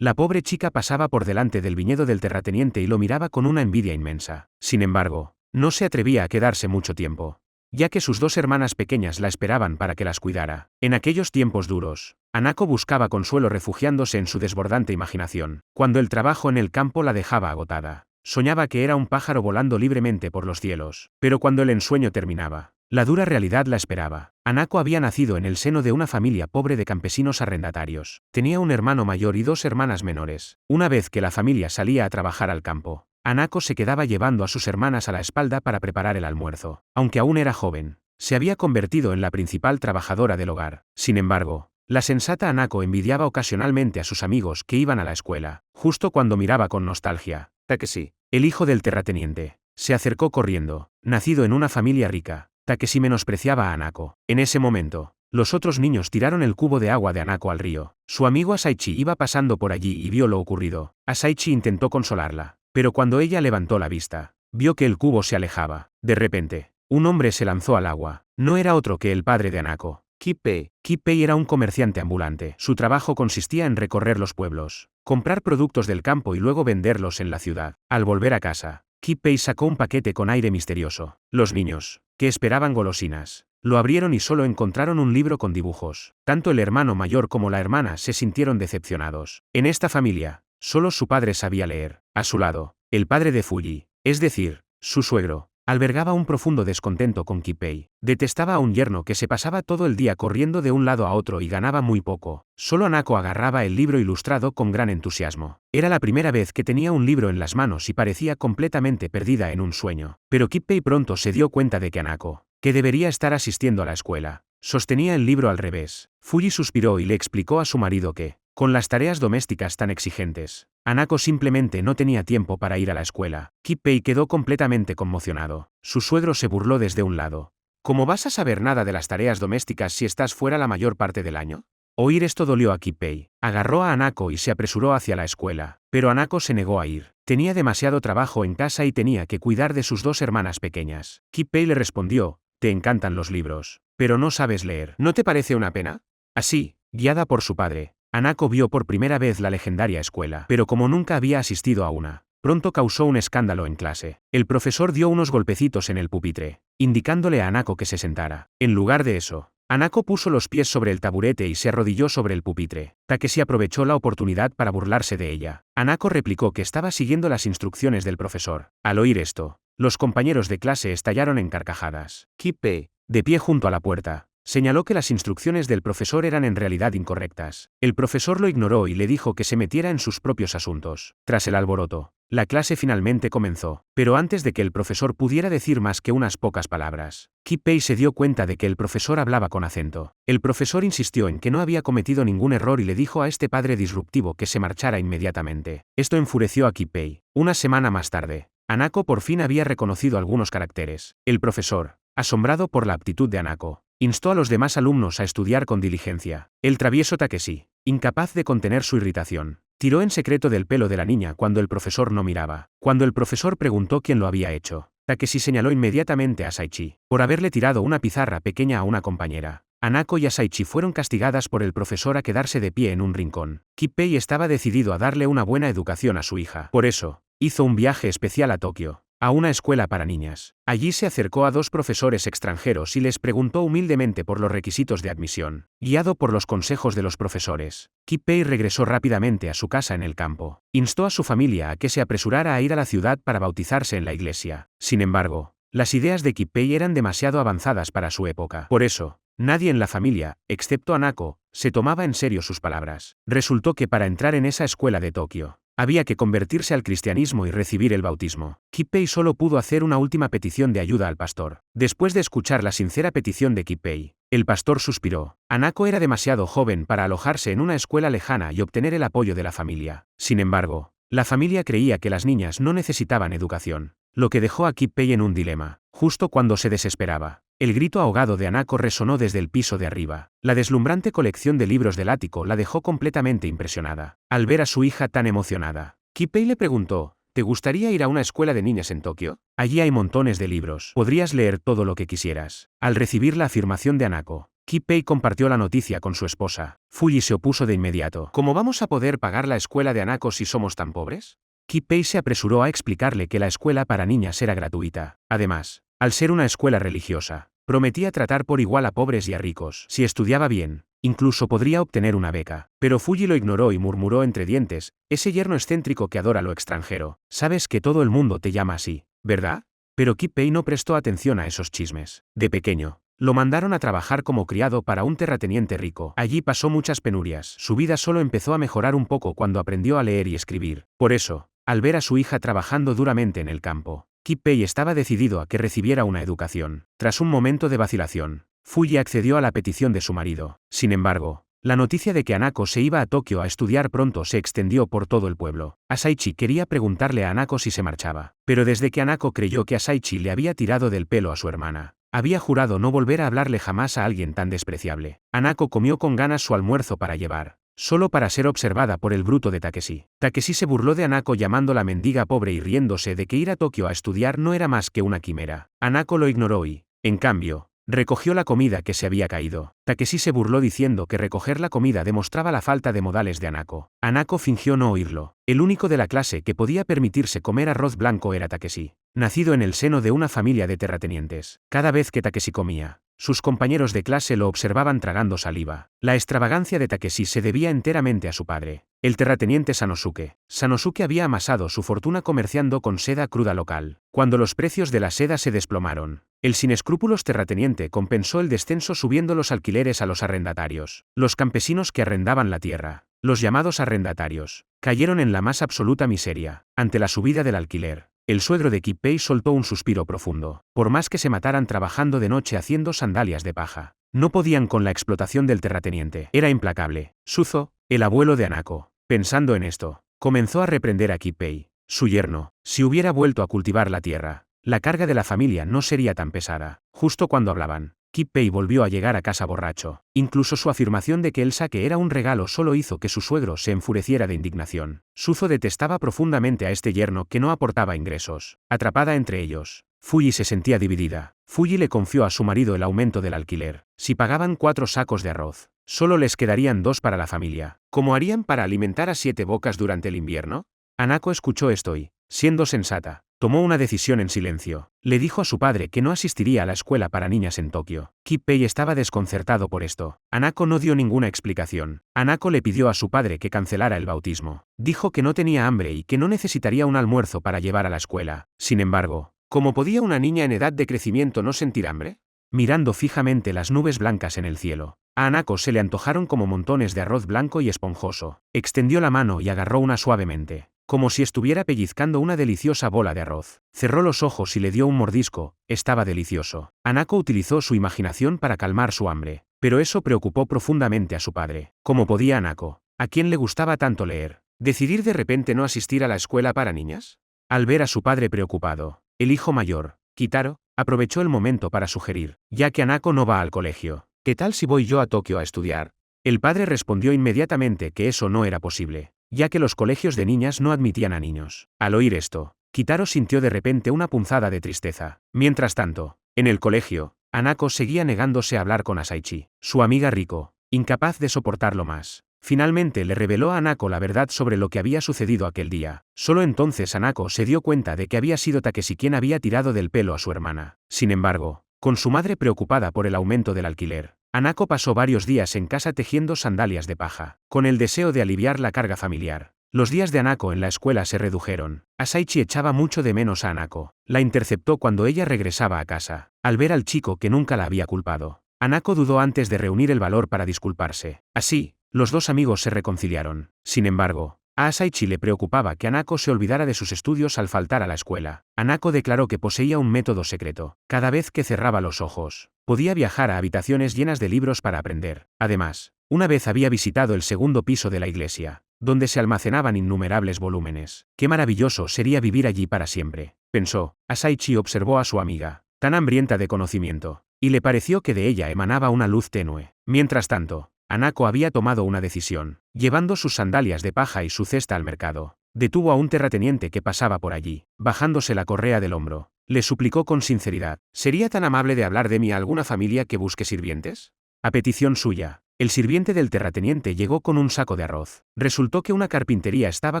La pobre chica pasaba por delante del viñedo del terrateniente y lo miraba con una envidia inmensa. Sin embargo, no se atrevía a quedarse mucho tiempo, ya que sus dos hermanas pequeñas la esperaban para que las cuidara. En aquellos tiempos duros, Hanako buscaba consuelo refugiándose en su desbordante imaginación. Cuando el trabajo en el campo la dejaba agotada, soñaba que era un pájaro volando libremente por los cielos. Pero cuando el ensueño terminaba, la dura realidad la esperaba. Hanako había nacido en el seno de una familia pobre de campesinos arrendatarios. Tenía un hermano mayor y dos hermanas menores. Una vez que la familia salía a trabajar al campo, Hanako se quedaba llevando a sus hermanas a la espalda para preparar el almuerzo. Aunque aún era joven, se había convertido en la principal trabajadora del hogar. Sin embargo, la sensata Hanako envidiaba ocasionalmente a sus amigos que iban a la escuela. Justo cuando miraba con nostalgia, Takeshi, el hijo del terrateniente, se acercó corriendo. Nacido en una familia rica, Takeshi menospreciaba a Hanako. En ese momento, los otros niños tiraron el cubo de agua de Hanako al río. Su amigo Asaichi iba pasando por allí y vio lo ocurrido. Asaichi intentó consolarla, pero cuando ella levantó la vista, vio que el cubo se alejaba. De repente, un hombre se lanzó al agua. No era otro que el padre de Hanako, Kippei. Kippei era un comerciante ambulante. Su trabajo consistía en recorrer los pueblos, comprar productos del campo y luego venderlos en la ciudad. Al volver a casa, Kippei sacó un paquete con aire misterioso. Los niños, que esperaban golosinas, lo abrieron y solo encontraron un libro con dibujos. Tanto el hermano mayor como la hermana se sintieron decepcionados. En esta familia, solo su padre sabía leer. A su lado, el padre de Fuji, es decir, su suegro, albergaba un profundo descontento con Kippei. Detestaba a un yerno que se pasaba todo el día corriendo de un lado a otro y ganaba muy poco. Solo Hanako agarraba el libro ilustrado con gran entusiasmo. Era la primera vez que tenía un libro en las manos y parecía completamente perdida en un sueño. Pero Kippei pronto se dio cuenta de que Hanako, que debería estar asistiendo a la escuela, sostenía el libro al revés. Fuji suspiró y le explicó a su marido que, con las tareas domésticas tan exigentes, Hanako simplemente no tenía tiempo para ir a la escuela. Kippei quedó completamente conmocionado. Su suegro se burló desde un lado. ¿Cómo vas a saber nada de las tareas domésticas si estás fuera la mayor parte del año? Oír esto dolió a Kippei. Agarró a Hanako y se apresuró hacia la escuela. Pero Hanako se negó a ir. Tenía demasiado trabajo en casa y tenía que cuidar de sus dos hermanas pequeñas. Kippei le respondió, te encantan los libros, pero no sabes leer. ¿No te parece una pena? Así, guiada por su padre, Hanako vio por primera vez la legendaria escuela, pero como nunca había asistido a una, pronto causó un escándalo en clase. El profesor dio unos golpecitos en el pupitre, indicándole a Hanako que se sentara. En lugar de eso, Hanako puso los pies sobre el taburete y se arrodilló sobre el pupitre. Takeshi aprovechó la oportunidad para burlarse de ella. Hanako replicó que estaba siguiendo las instrucciones del profesor. Al oír esto, los compañeros de clase estallaron en carcajadas. Kippei, de pie junto a la puerta, señaló que las instrucciones del profesor eran en realidad incorrectas. El profesor lo ignoró y le dijo que se metiera en sus propios asuntos. Tras el alboroto, la clase finalmente comenzó, pero antes de que el profesor pudiera decir más que unas pocas palabras, Kippei se dio cuenta de que el profesor hablaba con acento. El profesor insistió en que no había cometido ningún error y le dijo a este padre disruptivo que se marchara inmediatamente. Esto enfureció a Kippei. Una semana más tarde, Hanako por fin había reconocido algunos caracteres. El profesor, asombrado por la aptitud de Hanako, instó a los demás alumnos a estudiar con diligencia. El travieso Takeshi, incapaz de contener su irritación, tiró en secreto del pelo de la niña cuando el profesor no miraba. Cuando el profesor preguntó quién lo había hecho, Takeshi señaló inmediatamente a Asaichi, por haberle tirado una pizarra pequeña a una compañera. Hanako y Asaichi fueron castigadas por el profesor a quedarse de pie en un rincón. Kippei estaba decidido a darle una buena educación a su hija. Por eso, hizo un viaje especial a Tokio, a una escuela para niñas. Allí se acercó a dos profesores extranjeros y les preguntó humildemente por los requisitos de admisión. Guiado por los consejos de los profesores, Kippei regresó rápidamente a su casa en el campo. Instó a su familia a que se apresurara a ir a la ciudad para bautizarse en la iglesia. Sin embargo, las ideas de Kippei eran demasiado avanzadas para su época. Por eso, nadie en la familia, excepto Hanako, se tomaba en serio sus palabras. Resultó que para entrar en esa escuela de Tokio, había que convertirse al cristianismo y recibir el bautismo. Kippei solo pudo hacer una última petición de ayuda al pastor. Después de escuchar la sincera petición de Kippei, el pastor suspiró. Hanako era demasiado joven para alojarse en una escuela lejana y obtener el apoyo de la familia. Sin embargo, la familia creía que las niñas no necesitaban educación, lo que dejó a Kippei en un dilema. Justo cuando se desesperaba, el grito ahogado de Hanako resonó desde el piso de arriba. La deslumbrante colección de libros del ático la dejó completamente impresionada. Al ver a su hija tan emocionada, Kippei le preguntó, ¿te gustaría ir a una escuela de niñas en Tokio? Allí hay montones de libros. Podrías leer todo lo que quisieras. Al recibir la afirmación de Hanako, Kippei compartió la noticia con su esposa. Fuji se opuso de inmediato. ¿Cómo vamos a poder pagar la escuela de Hanako si somos tan pobres? Kippei se apresuró a explicarle que la escuela para niñas era gratuita. Además, al ser una escuela religiosa, prometía tratar por igual a pobres y a ricos. Si estudiaba bien, incluso podría obtener una beca. Pero Fuji lo ignoró y murmuró entre dientes: ese yerno excéntrico que adora lo extranjero. Sabes que todo el mundo te llama así, ¿verdad? Pero Kippei no prestó atención a esos chismes. De pequeño, lo mandaron a trabajar como criado para un terrateniente rico. Allí pasó muchas penurias. Su vida solo empezó a mejorar un poco cuando aprendió a leer y escribir. Por eso, al ver a su hija trabajando duramente en el campo, Kippei estaba decidido a que recibiera una educación. Tras un momento de vacilación, Fuji accedió a la petición de su marido. Sin embargo, la noticia de que Hanako se iba a Tokio a estudiar pronto se extendió por todo el pueblo. Asaichi quería preguntarle a Hanako si se marchaba, pero desde que Hanako creyó que Asaichi le había tirado del pelo a su hermana, había jurado no volver a hablarle jamás a alguien tan despreciable. Hanako comió con ganas su almuerzo para llevar, solo para ser observada por el bruto de Takeshi. Takeshi se burló de Hanako llamándola mendiga pobre y riéndose de que ir a Tokio a estudiar no era más que una quimera. Hanako lo ignoró y, en cambio, recogió la comida que se había caído. Takeshi se burló diciendo que recoger la comida demostraba la falta de modales de Hanako. Hanako fingió no oírlo. El único de la clase que podía permitirse comer arroz blanco era Takeshi, nacido en el seno de una familia de terratenientes. Cada vez que Takeshi comía, sus compañeros de clase lo observaban tragando saliva. La extravagancia de Takeshi se debía enteramente a su padre, el terrateniente Sanosuke. Sanosuke había amasado su fortuna comerciando con seda cruda local. Cuando los precios de la seda se desplomaron, el sin escrúpulos terrateniente compensó el descenso subiendo los alquileres a los arrendatarios. Los campesinos que arrendaban la tierra, los llamados arrendatarios, cayeron en la más absoluta miseria. Ante la subida del alquiler, el suegro de Kippei soltó un suspiro profundo. Por más que se mataran trabajando de noche haciendo sandalias de paja, no podían con la explotación del terrateniente. Era implacable. Suzo, el abuelo de Hanako, pensando en esto, comenzó a reprender a Kippei, su yerno. Si hubiera vuelto a cultivar la tierra, la carga de la familia no sería tan pesada. Justo cuando hablaban, Kippei volvió a llegar a casa borracho. Incluso su afirmación de que el sake era un regalo solo hizo que su suegro se enfureciera de indignación. Suzo detestaba profundamente a este yerno que no aportaba ingresos. Atrapada entre ellos, Fuji se sentía dividida. Fuji le confió a su marido el aumento del alquiler. Si pagaban 4 sacos de arroz, solo les quedarían 2 para la familia. ¿Cómo harían para alimentar a 7 bocas durante el invierno? Hanako escuchó esto y, siendo sensata, tomó una decisión en silencio. Le dijo a su padre que no asistiría a la escuela para niñas en Tokio. Kippei estaba desconcertado por esto. Hanako no dio ninguna explicación. Hanako le pidió a su padre que cancelara el bautismo. Dijo que no tenía hambre y que no necesitaría un almuerzo para llevar a la escuela. Sin embargo, ¿cómo podía una niña en edad de crecimiento no sentir hambre? Mirando fijamente las nubes blancas en el cielo, a Hanako se le antojaron como montones de arroz blanco y esponjoso. Extendió la mano y agarró una suavemente, como si estuviera pellizcando una deliciosa bola de arroz. Cerró los ojos y le dio un mordisco. Estaba delicioso. Hanako utilizó su imaginación para calmar su hambre, pero eso preocupó profundamente a su padre. ¿Cómo podía Hanako, a quien le gustaba tanto leer, decidir de repente no asistir a la escuela para niñas? Al ver a su padre preocupado, el hijo mayor, Kitaro, aprovechó el momento para sugerir: ya que Hanako no va al colegio, ¿qué tal si voy yo a Tokio a estudiar? El padre respondió inmediatamente que eso no era posible, ya que los colegios de niñas no admitían a niños. Al oír esto, Kitaro sintió de repente una punzada de tristeza. Mientras tanto, en el colegio, Hanako seguía negándose a hablar con Asaichi, su amiga Riko, incapaz de soportarlo más. Finalmente le reveló a Hanako la verdad sobre lo que había sucedido aquel día. Solo entonces Hanako se dio cuenta de que había sido Takeshi quien había tirado del pelo a su hermana. Sin embargo, con su madre preocupada por el aumento del alquiler, Hanako pasó varios días en casa tejiendo sandalias de paja, con el deseo de aliviar la carga familiar. Los días de Hanako en la escuela se redujeron. Asaichi echaba mucho de menos a Hanako. La interceptó cuando ella regresaba a casa, al ver al chico que nunca la había culpado. Hanako dudó antes de reunir el valor para disculparse. Así, los dos amigos se reconciliaron. Sin embargo, a Asaichi le preocupaba que Hanako se olvidara de sus estudios al faltar a la escuela. Hanako declaró que poseía un método secreto. Cada vez que cerraba los ojos, podía viajar a habitaciones llenas de libros para aprender. Además, una vez había visitado el segundo piso de la iglesia, donde se almacenaban innumerables volúmenes. Qué maravilloso sería vivir allí para siempre, pensó. Asaichi observó a su amiga, tan hambrienta de conocimiento, y le pareció que de ella emanaba una luz tenue. Mientras tanto, Hanako había tomado una decisión. Llevando sus sandalias de paja y su cesta al mercado, detuvo a un terrateniente que pasaba por allí. Bajándose la correa del hombro, le suplicó con sinceridad: ¿sería tan amable de hablar de mí a alguna familia que busque sirvientes? A petición suya, el sirviente del terrateniente llegó con un saco de arroz. Resultó que una carpintería estaba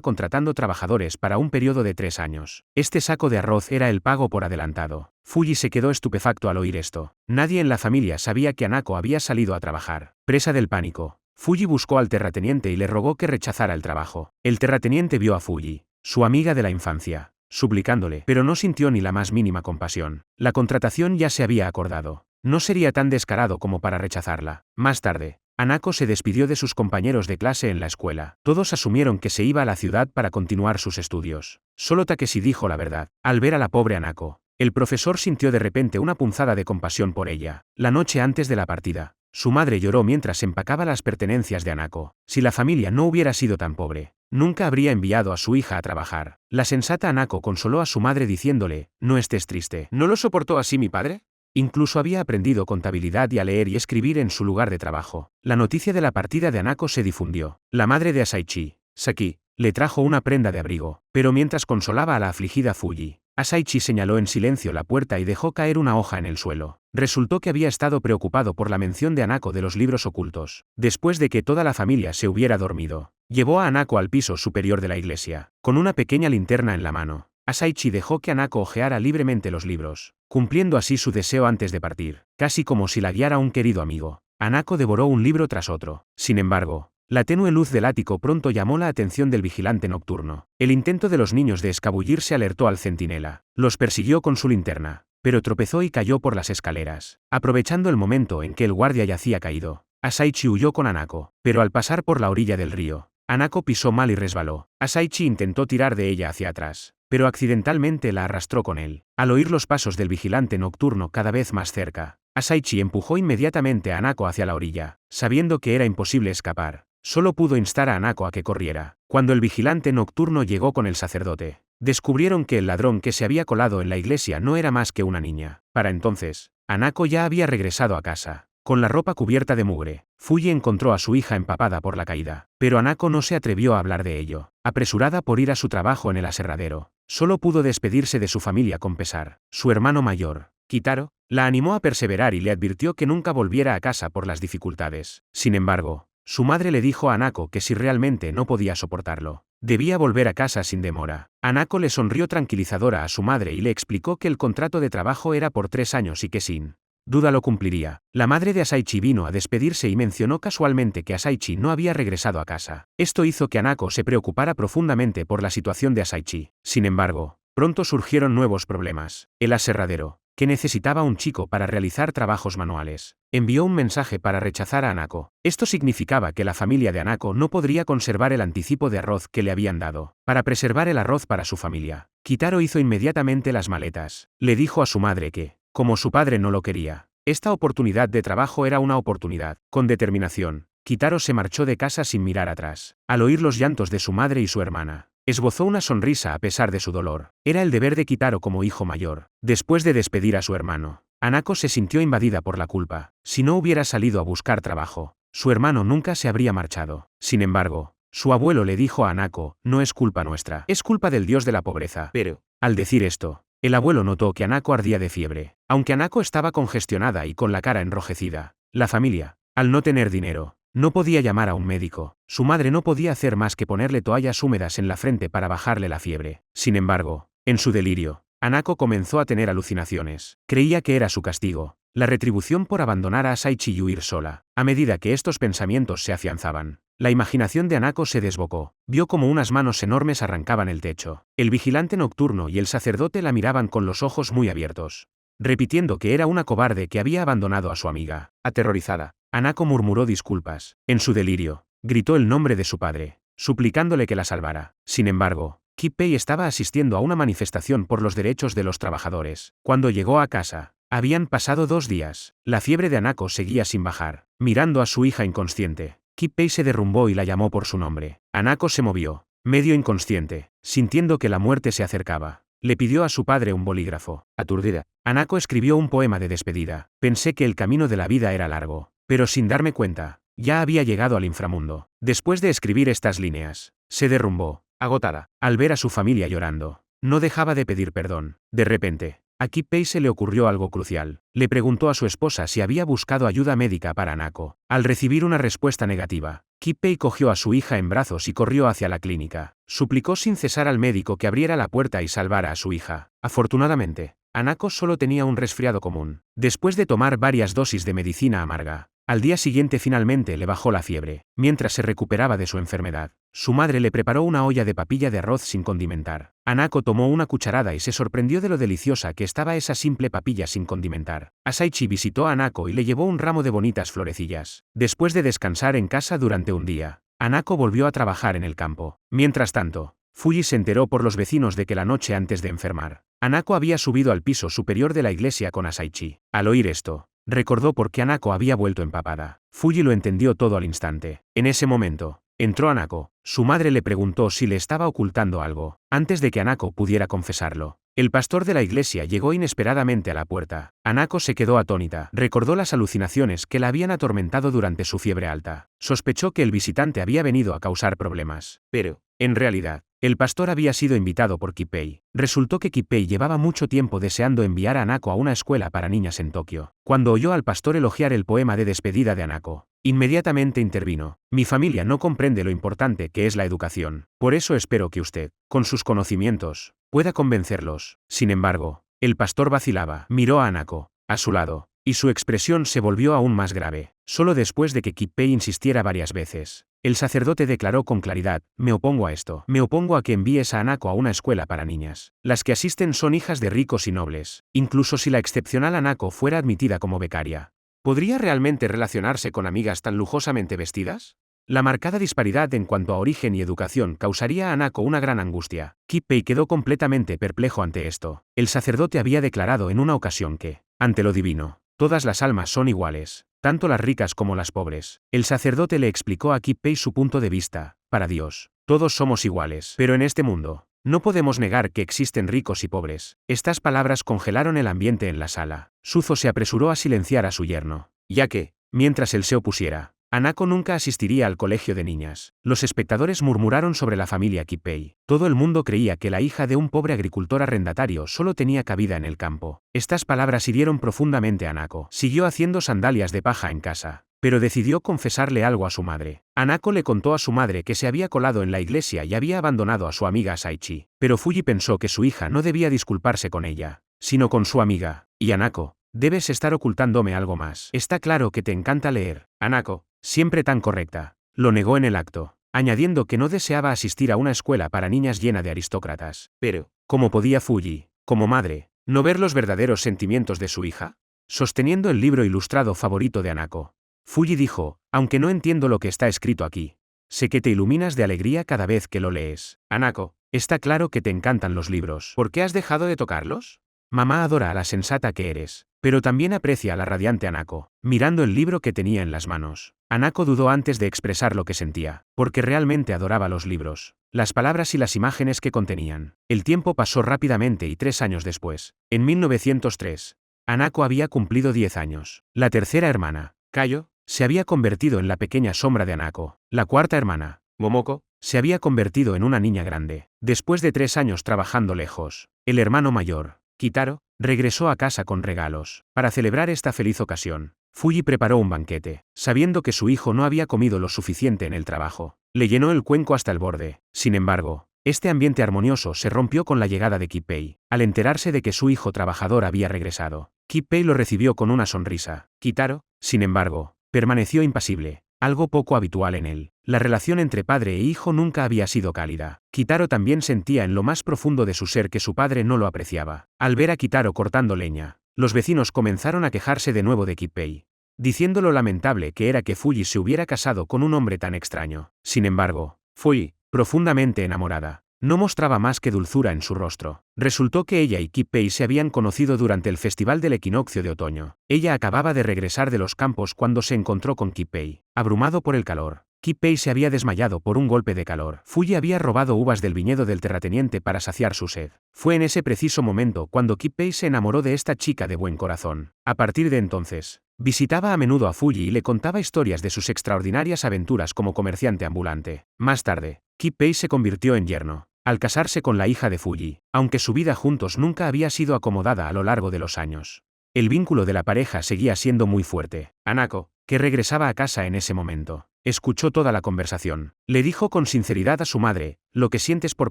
contratando trabajadores para un periodo de 3 años. Este saco de arroz era el pago por adelantado. Fuji se quedó estupefacto al oír esto. Nadie en la familia sabía que Hanako había salido a trabajar. Presa del pánico, Fuji buscó al terrateniente y le rogó que rechazara el trabajo. El terrateniente vio a Fuji, su amiga de la infancia, suplicándole, pero no sintió ni la más mínima compasión. La contratación ya se había acordado. No sería tan descarado como para rechazarla. Más tarde, Hanako se despidió de sus compañeros de clase en la escuela. Todos asumieron que se iba a la ciudad para continuar sus estudios. Solo Takeshi dijo la verdad. Al ver a la pobre Hanako, el profesor sintió de repente una punzada de compasión por ella. La noche antes de la partida, su madre lloró mientras empacaba las pertenencias de Hanako. Si la familia no hubiera sido tan pobre, nunca habría enviado a su hija a trabajar. La sensata Hanako consoló a su madre diciéndole, no estés triste. ¿No lo soportó así mi padre? Incluso había aprendido contabilidad y a leer y escribir en su lugar de trabajo. La noticia de la partida de Hanako se difundió. La madre de Asaichi, Saki, le trajo una prenda de abrigo, pero mientras consolaba a la afligida Fuji, Asaichi señaló en silencio la puerta y dejó caer una hoja en el suelo. Resultó que había estado preocupado por la mención de Hanako de los libros ocultos. Después de que toda la familia se hubiera dormido, llevó a Hanako al piso superior de la iglesia, con una pequeña linterna en la mano. Asaichi dejó que Hanako hojeara libremente los libros, cumpliendo así su deseo antes de partir, casi como si la guiara un querido amigo. Hanako devoró un libro tras otro. Sin embargo, la tenue luz del ático pronto llamó la atención del vigilante nocturno. El intento de los niños de escabullirse alertó al centinela. Los persiguió con su linterna, pero tropezó y cayó por las escaleras. Aprovechando el momento en que el guardia yacía caído, Asaichi huyó con Hanako, pero al pasar por la orilla del río, Hanako pisó mal y resbaló. Asaichi intentó tirar de ella hacia atrás, pero accidentalmente la arrastró con él. Al oír los pasos del vigilante nocturno cada vez más cerca, Asaichi empujó inmediatamente a Hanako hacia la orilla, sabiendo que era imposible escapar. Solo pudo instar a Hanako a que corriera. Cuando el vigilante nocturno llegó con el sacerdote, descubrieron que el ladrón que se había colado en la iglesia no era más que una niña. Para entonces, Hanako ya había regresado a casa, con la ropa cubierta de mugre. Fuji encontró a su hija empapada por la caída, pero Hanako no se atrevió a hablar de ello. Apresurada por ir a su trabajo en el aserradero, solo pudo despedirse de su familia con pesar. Su hermano mayor, Kitaro, la animó a perseverar y le advirtió que nunca volviera a casa por las dificultades. Sin embargo, su madre le dijo a Hanako que si realmente no podía soportarlo, debía volver a casa sin demora. Hanako le sonrió tranquilizadora a su madre y le explicó que el contrato de trabajo era por 3 años y que sin duda lo cumpliría. La madre de Asaichi vino a despedirse y mencionó casualmente que Asaichi no había regresado a casa. Esto hizo que Hanako se preocupara profundamente por la situación de Asaichi. Sin embargo, pronto surgieron nuevos problemas. El aserradero, que necesitaba un chico para realizar trabajos manuales, envió un mensaje para rechazar a Hanako. Esto significaba que la familia de Hanako no podría conservar el anticipo de arroz que le habían dado. Para preservar el arroz para su familia, Kitaro hizo inmediatamente las maletas. Le dijo a su madre que, como su padre no lo quería, esta oportunidad de trabajo era una oportunidad. Con determinación, Kitaro se marchó de casa sin mirar atrás. Al oír los llantos de su madre y su hermana, esbozó una sonrisa a pesar de su dolor. Era el deber de Kitaro como hijo mayor. Después de despedir a su hermano, Hanako se sintió invadida por la culpa. Si no hubiera salido a buscar trabajo, su hermano nunca se habría marchado. Sin embargo, su abuelo le dijo a Hanako, no es culpa nuestra, es culpa del dios de la pobreza. Pero, al decir esto, el abuelo notó que Hanako ardía de fiebre. Aunque Hanako estaba congestionada y con la cara enrojecida, la familia, al no tener dinero, no podía llamar a un médico. Su madre no podía hacer más que ponerle toallas húmedas en la frente para bajarle la fiebre. Sin embargo, en su delirio, Hanako comenzó a tener alucinaciones. Creía que era su castigo, la retribución por abandonar a Asaichi y huir sola. A medida que estos pensamientos se afianzaban, la imaginación de Hanako se desbocó. Vio como unas manos enormes arrancaban el techo. El vigilante nocturno y el sacerdote la miraban con los ojos muy abiertos, repitiendo que era una cobarde que había abandonado a su amiga. Aterrorizada, Hanako murmuró disculpas. En su delirio, gritó el nombre de su padre, suplicándole que la salvara. Sin embargo, Kippei estaba asistiendo a una manifestación por los derechos de los trabajadores. Cuando llegó a casa, habían pasado 2 días. La fiebre de Hanako seguía sin bajar. Mirando a su hija inconsciente, Kippei se derrumbó y la llamó por su nombre. Hanako se movió, medio inconsciente, sintiendo que la muerte se acercaba. Le pidió a su padre un bolígrafo. Aturdida, Hanako escribió un poema de despedida. Pensé que el camino de la vida era largo, pero sin darme cuenta, ya había llegado al inframundo. Después de escribir estas líneas, se derrumbó, agotada. Al ver a su familia llorando, no dejaba de pedir perdón. De repente, A Kip-pei se le ocurrió algo crucial. Le preguntó a su esposa si había buscado ayuda médica para Hanako. Al recibir una respuesta negativa, Kip-pei cogió a su hija en brazos y corrió hacia la clínica. Suplicó sin cesar al médico que abriera la puerta y salvara a su hija. Afortunadamente, Hanako solo tenía un resfriado común. Después de tomar varias dosis de medicina amarga, al día siguiente finalmente le bajó la fiebre. Mientras se recuperaba de su enfermedad, su madre le preparó una olla de papilla de arroz sin condimentar. Hanako tomó una cucharada y se sorprendió de lo deliciosa que estaba esa simple papilla sin condimentar. Asaichi visitó a Hanako y le llevó un ramo de bonitas florecillas. Después de descansar en casa durante un día, Hanako volvió a trabajar en el campo. Mientras tanto, Fuji se enteró por los vecinos de que la noche antes de enfermar, Hanako había subido al piso superior de la iglesia con Asaichi. Al oír esto, recordó por qué Hanako había vuelto empapada. Fuji lo entendió todo al instante. En ese momento, entró Hanako. Su madre le preguntó si le estaba ocultando algo. Antes de que Hanako pudiera confesarlo, el pastor de la iglesia llegó inesperadamente a la puerta. Hanako se quedó atónita. Recordó las alucinaciones que la habían atormentado durante su fiebre alta. Sospechó que el visitante había venido a causar problemas. Pero, en realidad, el pastor había sido invitado por Kip-pei. Resultó que Kip-pei llevaba mucho tiempo deseando enviar a Hanako a una escuela para niñas en Tokio. Cuando oyó al pastor elogiar el poema de despedida de Hanako, inmediatamente intervino. Mi familia no comprende lo importante que es la educación. Por eso espero que usted, con sus conocimientos, pueda convencerlos. Sin embargo, el pastor vacilaba. Miró a Hanako, a su lado, y su expresión se volvió aún más grave. Solo después de que Kip-pei insistiera varias veces, el sacerdote declaró con claridad: me opongo a esto. Me opongo a que envíes a Hanako a una escuela para niñas. Las que asisten son hijas de ricos y nobles. Incluso si la excepcional Hanako fuera admitida como becaria, ¿podría realmente relacionarse con amigas tan lujosamente vestidas? La marcada disparidad en cuanto a origen y educación causaría a Hanako una gran angustia. Kip-pei quedó completamente perplejo ante esto. El sacerdote había declarado en una ocasión que, ante lo divino, todas las almas son iguales, tanto las ricas como las pobres. El sacerdote le explicó a Kip-pei su punto de vista. Para Dios, todos somos iguales. Pero en este mundo, no podemos negar que existen ricos y pobres. Estas palabras congelaron el ambiente en la sala. Suzo se apresuró a silenciar a su yerno, ya que, mientras él se opusiera, Hanako nunca asistiría al colegio de niñas. Los espectadores murmuraron sobre la familia Kip-pei. Todo el mundo creía que la hija de un pobre agricultor arrendatario solo tenía cabida en el campo. Estas palabras hirieron profundamente a Hanako. Siguió haciendo sandalias de paja en casa, pero decidió confesarle algo a su madre. Hanako le contó a su madre que se había colado en la iglesia y había abandonado a su amiga Asaichi. Pero Fuji pensó que su hija no debía disculparse con ella, sino con su amiga. Y Hanako, debes estar ocultándome algo más. Está claro que te encanta leer. Hanako, siempre tan correcta, lo negó en el acto, añadiendo que no deseaba asistir a una escuela para niñas llena de aristócratas. Pero, ¿cómo podía Fuji, como madre, no ver los verdaderos sentimientos de su hija? Sosteniendo el libro ilustrado favorito de Hanako, Fuji dijo: aunque no entiendo lo que está escrito aquí, sé que te iluminas de alegría cada vez que lo lees. Hanako, está claro que te encantan los libros. ¿Por qué has dejado de tocarlos? Mamá adora a la sensata que eres, pero también aprecia a la radiante Hanako. Mirando el libro que tenía en las manos, Hanako dudó antes de expresar lo que sentía, porque realmente adoraba los libros, las palabras y las imágenes que contenían. El tiempo pasó rápidamente y 3 años después, en 1903, Hanako había cumplido 10 años. La tercera hermana, Kayo, se había convertido en la pequeña sombra de Hanako. La cuarta hermana, Momoko, se había convertido en una niña grande. Después de 3 años trabajando lejos, el hermano mayor, Kitaro, regresó a casa con regalos. Para celebrar esta feliz ocasión, Fuji preparó un banquete. Sabiendo que su hijo no había comido lo suficiente en el trabajo, le llenó el cuenco hasta el borde. Sin embargo, este ambiente armonioso se rompió con la llegada de Kip-pei. Al enterarse de que su hijo trabajador había regresado, Kip-pei lo recibió con una sonrisa. Kitaro, sin embargo, permaneció impasible, algo poco habitual en él. La relación entre padre e hijo nunca había sido cálida. Kitaro también sentía en lo más profundo de su ser que su padre no lo apreciaba. Al ver a Kitaro cortando leña, los vecinos comenzaron a quejarse de nuevo de Kip-pei, diciendo lo lamentable que era que Fuji se hubiera casado con un hombre tan extraño. Sin embargo, Fuji, profundamente enamorada, no mostraba más que dulzura en su rostro. Resultó que ella y Kip-pei se habían conocido durante el festival del equinoccio de otoño. Ella acababa de regresar de los campos cuando se encontró con Kip-pei. Abrumado por el calor, Kip-pei se había desmayado por un golpe de calor. Fuji había robado uvas del viñedo del terrateniente para saciar su sed. Fue en ese preciso momento cuando Kip-pei se enamoró de esta chica de buen corazón. A partir de entonces, visitaba a menudo a Fuji y le contaba historias de sus extraordinarias aventuras como comerciante ambulante. Más tarde, Kip-pei se convirtió en yerno. al casarse con la hija de Fuji, aunque su vida juntos nunca había sido acomodada a lo largo de los años. El vínculo de la pareja seguía siendo muy fuerte. Hanako, que regresaba a casa en ese momento, escuchó toda la conversación. Le dijo con sinceridad a su madre: lo que sientes por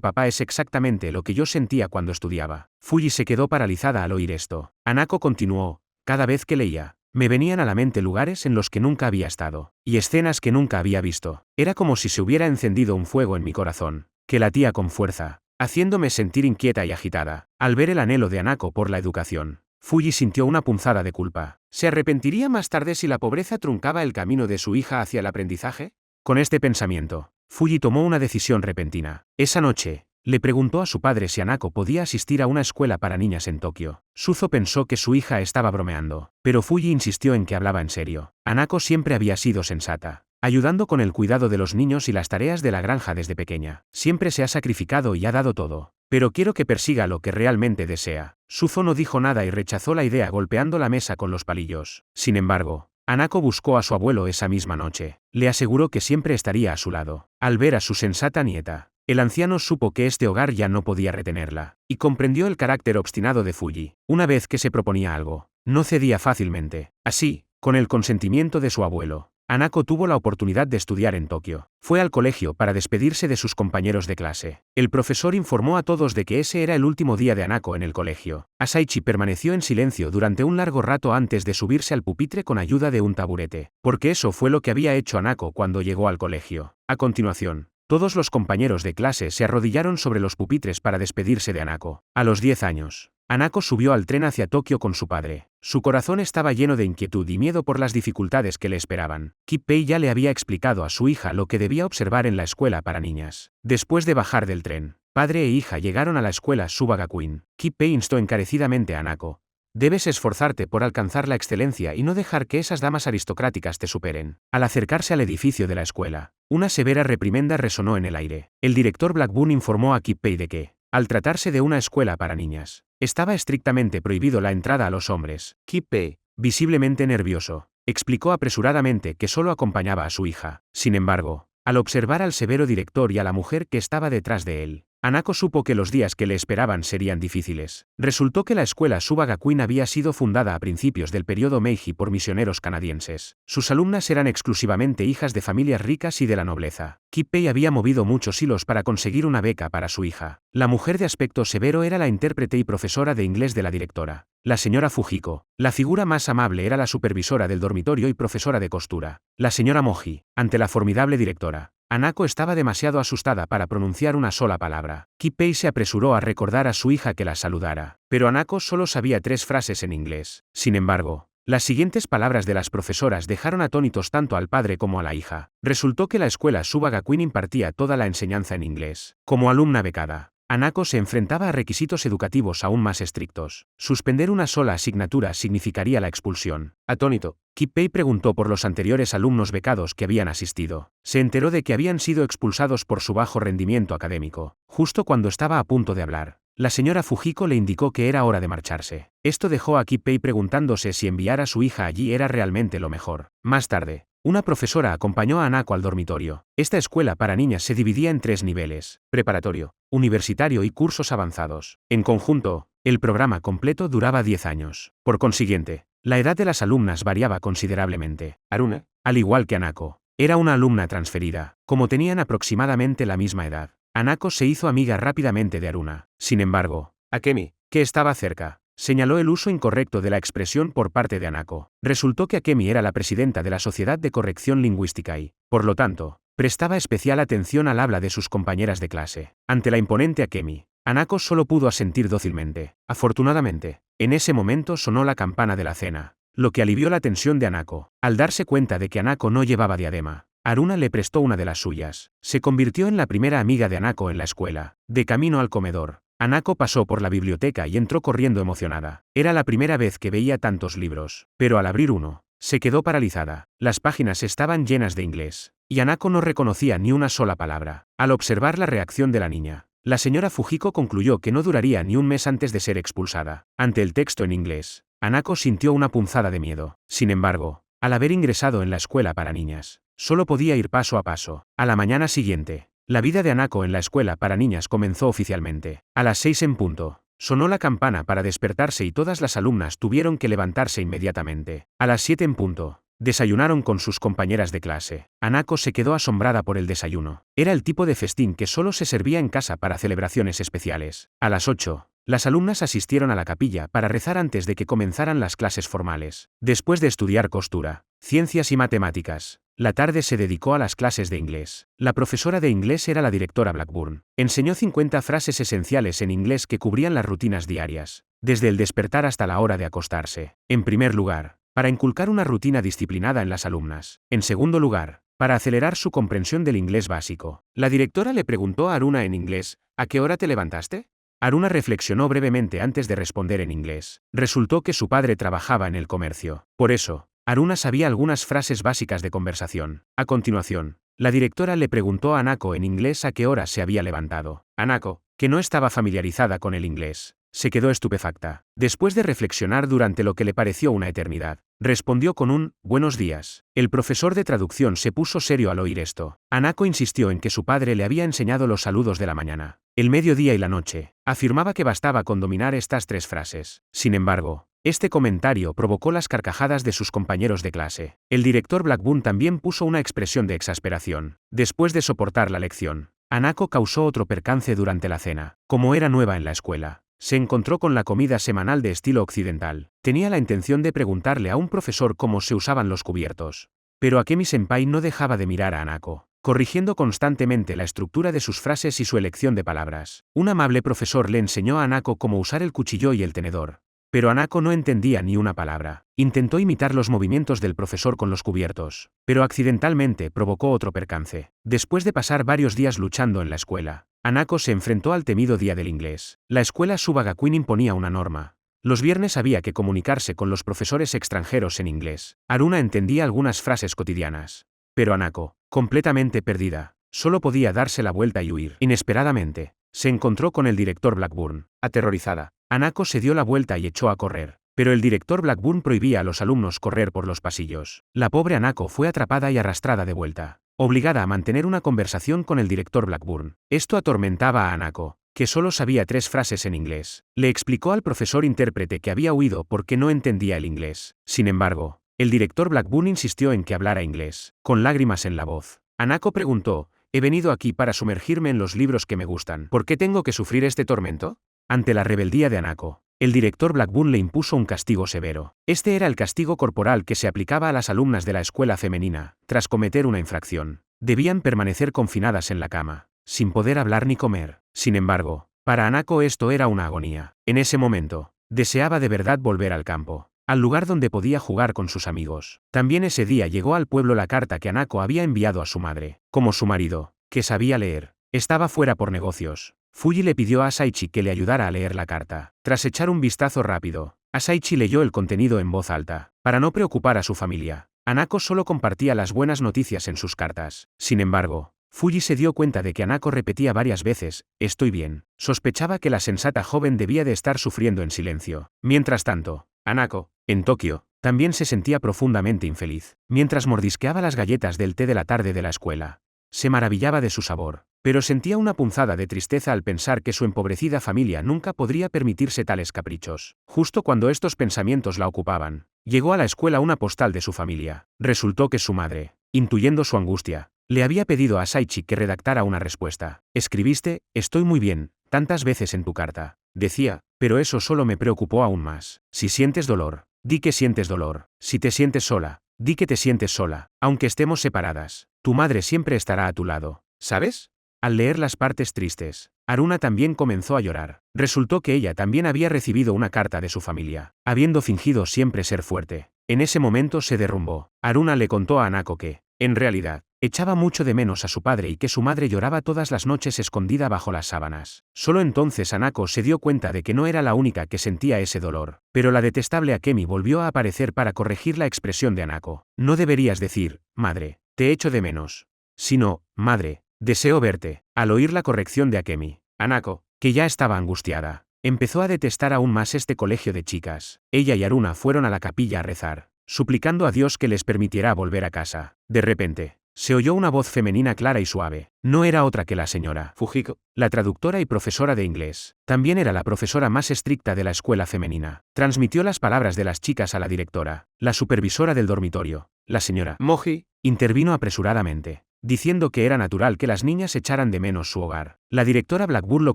papá es exactamente lo que yo sentía cuando estudiaba. Fuji se quedó paralizada al oír esto. Hanako continuó: cada vez que leía, me venían a la mente lugares en los que nunca había estado, y escenas que nunca había visto. Era como si se hubiera encendido un fuego en mi corazón, que latía con fuerza, haciéndome sentir inquieta y agitada. Al ver el anhelo de Hanako por la educación, Fuji sintió una punzada de culpa. ¿Se arrepentiría más tarde si la pobreza truncaba el camino de su hija hacia el aprendizaje? Con este pensamiento, Fuji tomó una decisión repentina. Esa noche, le preguntó a su padre si Hanako podía asistir a una escuela para niñas en Tokio. Suzo pensó que su hija estaba bromeando, pero Fuji insistió en que hablaba en serio. Hanako siempre había sido sensata, ayudando con el cuidado de los niños y las tareas de la granja desde pequeña. Siempre se ha sacrificado y ha dado todo. Pero quiero que persiga lo que realmente desea. Suzo no dijo nada y rechazó la idea golpeando la mesa con los palillos. Sin embargo, Hanako buscó a su abuelo esa misma noche. Le aseguró que siempre estaría a su lado. Al ver a su sensata nieta, el anciano supo que este hogar ya no podía retenerla, y comprendió el carácter obstinado de Fuji. Una vez que se proponía algo, no cedía fácilmente. Así, con el consentimiento de su abuelo, Hanako tuvo la oportunidad de estudiar en Tokio. Fue al colegio para despedirse de sus compañeros de clase. El profesor informó a todos de que ese era el último día de Hanako en el colegio. Asaichi permaneció en silencio durante un largo rato antes de subirse al pupitre con ayuda de un taburete, porque eso fue lo que había hecho Hanako cuando llegó al colegio. A continuación, todos los compañeros de clase se arrodillaron sobre los pupitres para despedirse de Hanako. A los 10 años, Hanako subió al tren hacia Tokio con su padre. Su corazón estaba lleno de inquietud y miedo por las dificultades que le esperaban. Kippei ya le había explicado a su hija lo que debía observar en la escuela para niñas. Después de bajar del tren, padre e hija llegaron a la escuela Suba Gakuin. Kippei instó encarecidamente a Hanako: debes esforzarte por alcanzar la excelencia y no dejar que esas damas aristocráticas te superen. Al acercarse al edificio de la escuela, una severa reprimenda resonó en el aire. El director Blackburn informó a Kippei de que, al tratarse de una escuela para niñas, estaba estrictamente prohibido la entrada a los hombres. Kippei, visiblemente nervioso, explicó apresuradamente que solo acompañaba a su hija. Sin embargo, al observar al severo director y a la mujer que estaba detrás de él, Hanako supo que los días que le esperaban serían difíciles. Resultó que la escuela Suba Gakuin había sido fundada a principios del periodo Meiji por misioneros canadienses. Sus alumnas eran exclusivamente hijas de familias ricas y de la nobleza. Kippei había movido muchos hilos para conseguir una beca para su hija. La mujer de aspecto severo era la intérprete y profesora de inglés de la directora, la señora Fujiko. La figura más amable era la supervisora del dormitorio y profesora de costura, la señora Moji. Ante la formidable directora, Hanako estaba demasiado asustada para pronunciar una sola palabra. Kippei se apresuró a recordar a su hija que la saludara, pero Hanako solo sabía 3 frases en inglés. Sin embargo, las siguientes palabras de las profesoras dejaron atónitos tanto al padre como a la hija. Resultó que la escuela Suba Gakuin impartía toda la enseñanza en inglés. Como alumna becada, Hanako se enfrentaba a requisitos educativos aún más estrictos. Suspender una sola asignatura significaría la expulsión. Atónito, Kippei preguntó por los anteriores alumnos becados que habían asistido. Se enteró de que habían sido expulsados por su bajo rendimiento académico. Justo cuando estaba a punto de hablar, la señora Fujiko le indicó que era hora de marcharse. Esto dejó a Kippei preguntándose si enviar a su hija allí era realmente lo mejor. Más tarde, una profesora acompañó a Hanako al dormitorio. Esta escuela para niñas se dividía en 3 niveles: preparatorio, universitario y cursos avanzados. En conjunto, el programa completo duraba 10 años. Por consiguiente, la edad de las alumnas variaba considerablemente. Haruna, al igual que Hanako, era una alumna transferida. Como tenían aproximadamente la misma edad, Hanako se hizo amiga rápidamente de Haruna. Sin embargo, Akemi, que estaba cerca, señaló el uso incorrecto de la expresión por parte de Hanako. Resultó que Akemi era la presidenta de la Sociedad de Corrección Lingüística y, por lo tanto, prestaba especial atención al habla de sus compañeras de clase. Ante la imponente Akemi, Hanako solo pudo asentir dócilmente. Afortunadamente, en ese momento sonó la campana de la cena, lo que alivió la tensión de Hanako. Al darse cuenta de que Hanako no llevaba diadema, Haruna le prestó una de las suyas. Se convirtió en la primera amiga de Hanako en la escuela. De camino al comedor, Hanako pasó por la biblioteca y entró corriendo emocionada. Era la primera vez que veía tantos libros, pero al abrir uno, se quedó paralizada. Las páginas estaban llenas de inglés, y Hanako no reconocía ni una sola palabra. Al observar la reacción de la niña, la señora Fujiko concluyó que no duraría ni un mes antes de ser expulsada. Ante el texto en inglés, Hanako sintió una punzada de miedo. Sin embargo, al haber ingresado en la escuela para niñas, solo podía ir paso a paso. A la mañana siguiente, La vida de Hanako en la escuela para niñas comenzó oficialmente. A las 6 en punto. Sonó la campana para despertarse y todas las alumnas tuvieron que levantarse inmediatamente. A las 7 en punto. Desayunaron con sus compañeras de clase. Hanako se quedó asombrada por el desayuno. Era el tipo de festín que solo se servía en casa para celebraciones especiales. A las 8. Las alumnas asistieron a la capilla para rezar antes de que comenzaran las clases formales. Después de estudiar costura, ciencias y matemáticas, la tarde se dedicó a las clases de inglés. La profesora de inglés era la directora Blackburn. Enseñó 50 frases esenciales en inglés que cubrían las rutinas diarias, desde el despertar hasta la hora de acostarse. En primer lugar, para inculcar una rutina disciplinada en las alumnas. En segundo lugar, para acelerar su comprensión del inglés básico. La directora le preguntó a Haruna en inglés, ¿a qué hora te levantaste? Haruna reflexionó brevemente antes de responder en inglés. Resultó que su padre trabajaba en el comercio. Por eso, Haruna sabía algunas frases básicas de conversación. A continuación, la directora le preguntó a Hanako en inglés a qué hora se había levantado. Hanako, que no estaba familiarizada con el inglés, se quedó estupefacta. Después de reflexionar durante lo que le pareció una eternidad, respondió con un «buenos días». El profesor de traducción se puso serio al oír esto. Hanako insistió en que su padre le había enseñado los saludos de la mañana, el mediodía y la noche. Afirmaba que bastaba con dominar estas 3 frases. Sin embargo, este comentario provocó las carcajadas de sus compañeros de clase. El director Blackburn también puso una expresión de exasperación. Después de soportar la lección, Hanako causó otro percance durante la cena. Como era nueva en la escuela, se encontró con la comida semanal de estilo occidental. Tenía la intención de preguntarle a un profesor cómo se usaban los cubiertos. Pero Akemi-senpai no dejaba de mirar a Hanako, corrigiendo constantemente la estructura de sus frases y su elección de palabras. Un amable profesor le enseñó a Hanako cómo usar el cuchillo y el tenedor. Pero Hanako no entendía ni una palabra. Intentó imitar los movimientos del profesor con los cubiertos, pero accidentalmente provocó otro percance. Después de pasar varios días luchando en la escuela, Hanako se enfrentó al temido día del inglés. La escuela Subagakuin imponía una norma. Los viernes había que comunicarse con los profesores extranjeros en inglés. Haruna entendía algunas frases cotidianas. Pero Hanako, completamente perdida, solo podía darse la vuelta y huir. Inesperadamente, se encontró con el director Blackburn. Aterrorizada, Hanako se dio la vuelta y echó a correr. Pero el director Blackburn prohibía a los alumnos correr por los pasillos. La pobre Hanako fue atrapada y arrastrada de vuelta, obligada a mantener una conversación con el director Blackburn. Esto atormentaba a Hanako, que solo sabía 3 frases en inglés. Le explicó al profesor intérprete que había huido porque no entendía el inglés. Sin embargo, el director Blackburn insistió en que hablara inglés, con lágrimas en la voz. Hanako preguntó, «He venido aquí para sumergirme en los libros que me gustan. ¿Por qué tengo que sufrir este tormento?» Ante la rebeldía de Hanako, el director Blackburn le impuso un castigo severo. Este era el castigo corporal que se aplicaba a las alumnas de la escuela femenina. Tras cometer una infracción, debían permanecer confinadas en la cama, sin poder hablar ni comer. Sin embargo, para Hanako esto era una agonía. En ese momento, deseaba de verdad volver al campo, al lugar donde podía jugar con sus amigos. También ese día llegó al pueblo la carta que Hanako había enviado a su madre. Como su marido, que sabía leer, estaba fuera por negocios, Fuji le pidió a Asaichi que le ayudara a leer la carta. Tras echar un vistazo rápido, Asaichi leyó el contenido en voz alta. Para no preocupar a su familia, Hanako solo compartía las buenas noticias en sus cartas. Sin embargo, Fuji se dio cuenta de que Hanako repetía varias veces, «Estoy bien». Sospechaba que la sensata joven debía de estar sufriendo en silencio. Mientras tanto, Hanako, en Tokio, también se sentía profundamente infeliz. Mientras mordisqueaba las galletas del té de la tarde de la escuela, se maravillaba de su sabor, pero sentía una punzada de tristeza al pensar que su empobrecida familia nunca podría permitirse tales caprichos. Justo cuando estos pensamientos la ocupaban, llegó a la escuela una postal de su familia. Resultó que su madre, intuyendo su angustia, le había pedido a Asaichi que redactara una respuesta. «Escribiste, estoy muy bien, tantas veces en tu carta», decía, pero eso solo me preocupó aún más. «Si sientes dolor, di que sientes dolor. Si te sientes sola, di que te sientes sola. Aunque estemos separadas, tu madre siempre estará a tu lado, ¿sabes?». Al leer las partes tristes, Haruna también comenzó a llorar. Resultó que ella también había recibido una carta de su familia, habiendo fingido siempre ser fuerte. En ese momento se derrumbó. Haruna le contó a Hanako que, en realidad, echaba mucho de menos a su padre y que su madre lloraba todas las noches escondida bajo las sábanas. Solo entonces Hanako se dio cuenta de que no era la única que sentía ese dolor. Pero la detestable Akemi volvió a aparecer para corregir la expresión de Hanako. «No deberías decir, madre, te echo de menos, sino, madre, deseo verte». Al oír la corrección de Akemi, Hanako, que ya estaba angustiada, empezó a detestar aún más este colegio de chicas. Ella y Haruna fueron a la capilla a rezar, suplicando a Dios que les permitiera volver a casa. De repente, se oyó una voz femenina clara y suave. No era otra que la señora Fujiko, la traductora y profesora de inglés. También era la profesora más estricta de la escuela femenina. Transmitió las palabras de las chicas a la directora, la supervisora del dormitorio. La señora Moji, intervino apresuradamente, diciendo que era natural que las niñas echaran de menos su hogar. La directora Blackburn lo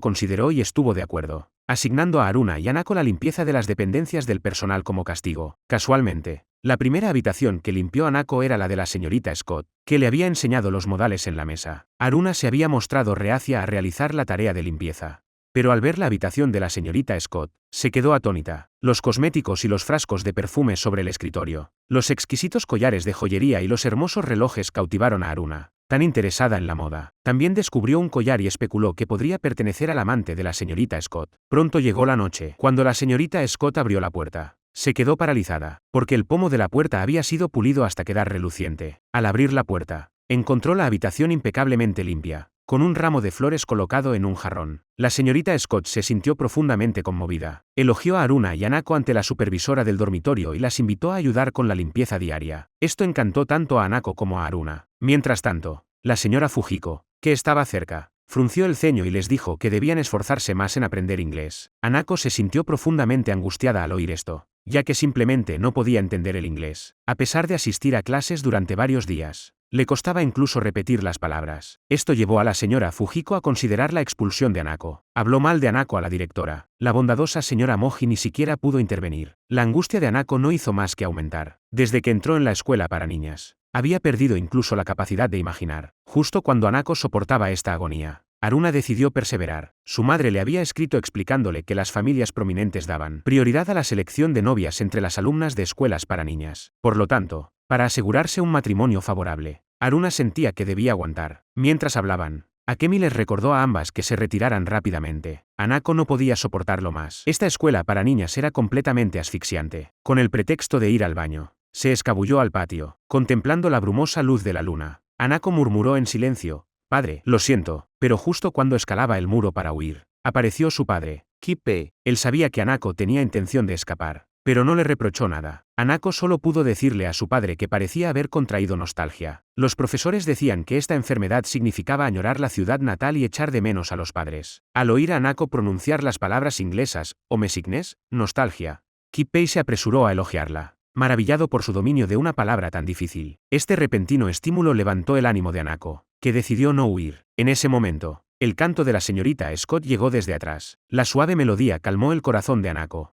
consideró y estuvo de acuerdo, asignando a Haruna y Hanako la limpieza de las dependencias del personal como castigo. Casualmente, la primera habitación que limpió Hanako era la de la señorita Scott, que le había enseñado los modales en la mesa. Haruna se había mostrado reacia a realizar la tarea de limpieza. Pero al ver la habitación de la señorita Scott, se quedó atónita. Los cosméticos y los frascos de perfume sobre el escritorio, los exquisitos collares de joyería y los hermosos relojes cautivaron a Haruna, tan interesada en la moda. También descubrió un collar y especuló que podría pertenecer al amante de la señorita Scott. Pronto llegó la noche. Cuando la señorita Scott abrió la puerta, se quedó paralizada, porque el pomo de la puerta había sido pulido hasta quedar reluciente. Al abrir la puerta, encontró la habitación impecablemente limpia, con un ramo de flores colocado en un jarrón. La señorita Scott se sintió profundamente conmovida. Elogió a Haruna y Hanako ante la supervisora del dormitorio y las invitó a ayudar con la limpieza diaria. Esto encantó tanto a Hanako como a Haruna. Mientras tanto, la señora Fujiko, que estaba cerca, frunció el ceño y les dijo que debían esforzarse más en aprender inglés. Hanako se sintió profundamente angustiada al oír esto, ya que simplemente no podía entender el inglés. A pesar de asistir a clases durante varios días, le costaba incluso repetir las palabras. Esto llevó a la señora Fujiko a considerar la expulsión de Hanako. Habló mal de Hanako a la directora. La bondadosa señora Moji ni siquiera pudo intervenir. La angustia de Hanako no hizo más que aumentar. Desde que entró en la escuela para niñas, había perdido incluso la capacidad de imaginar. Justo cuando Hanako soportaba esta agonía, Haruna decidió perseverar. Su madre le había escrito explicándole que las familias prominentes daban prioridad a la selección de novias entre las alumnas de escuelas para niñas. Por lo tanto, para asegurarse un matrimonio favorable, Haruna sentía que debía aguantar. Mientras hablaban, Akemi les recordó a ambas que se retiraran rápidamente. Hanako no podía soportarlo más. Esta escuela para niñas era completamente asfixiante. Con el pretexto de ir al baño, se escabulló al patio, contemplando la brumosa luz de la luna. Hanako murmuró en silencio: «Padre, lo siento», pero justo cuando escalaba el muro para huir, apareció su padre, Kippei. Él sabía que Hanako tenía intención de escapar, pero no le reprochó nada. Hanako solo pudo decirle a su padre que parecía haber contraído nostalgia. Los profesores decían que esta enfermedad significaba añorar la ciudad natal y echar de menos a los padres. Al oír a Hanako pronunciar las palabras inglesas, homesickness, nostalgia, Kippei se apresuró a elogiarla, maravillado por su dominio de una palabra tan difícil. Este repentino estímulo levantó el ánimo de Hanako, que decidió no huir. En ese momento, el canto de la señorita Scott llegó desde atrás. La suave melodía calmó el corazón de Hanako.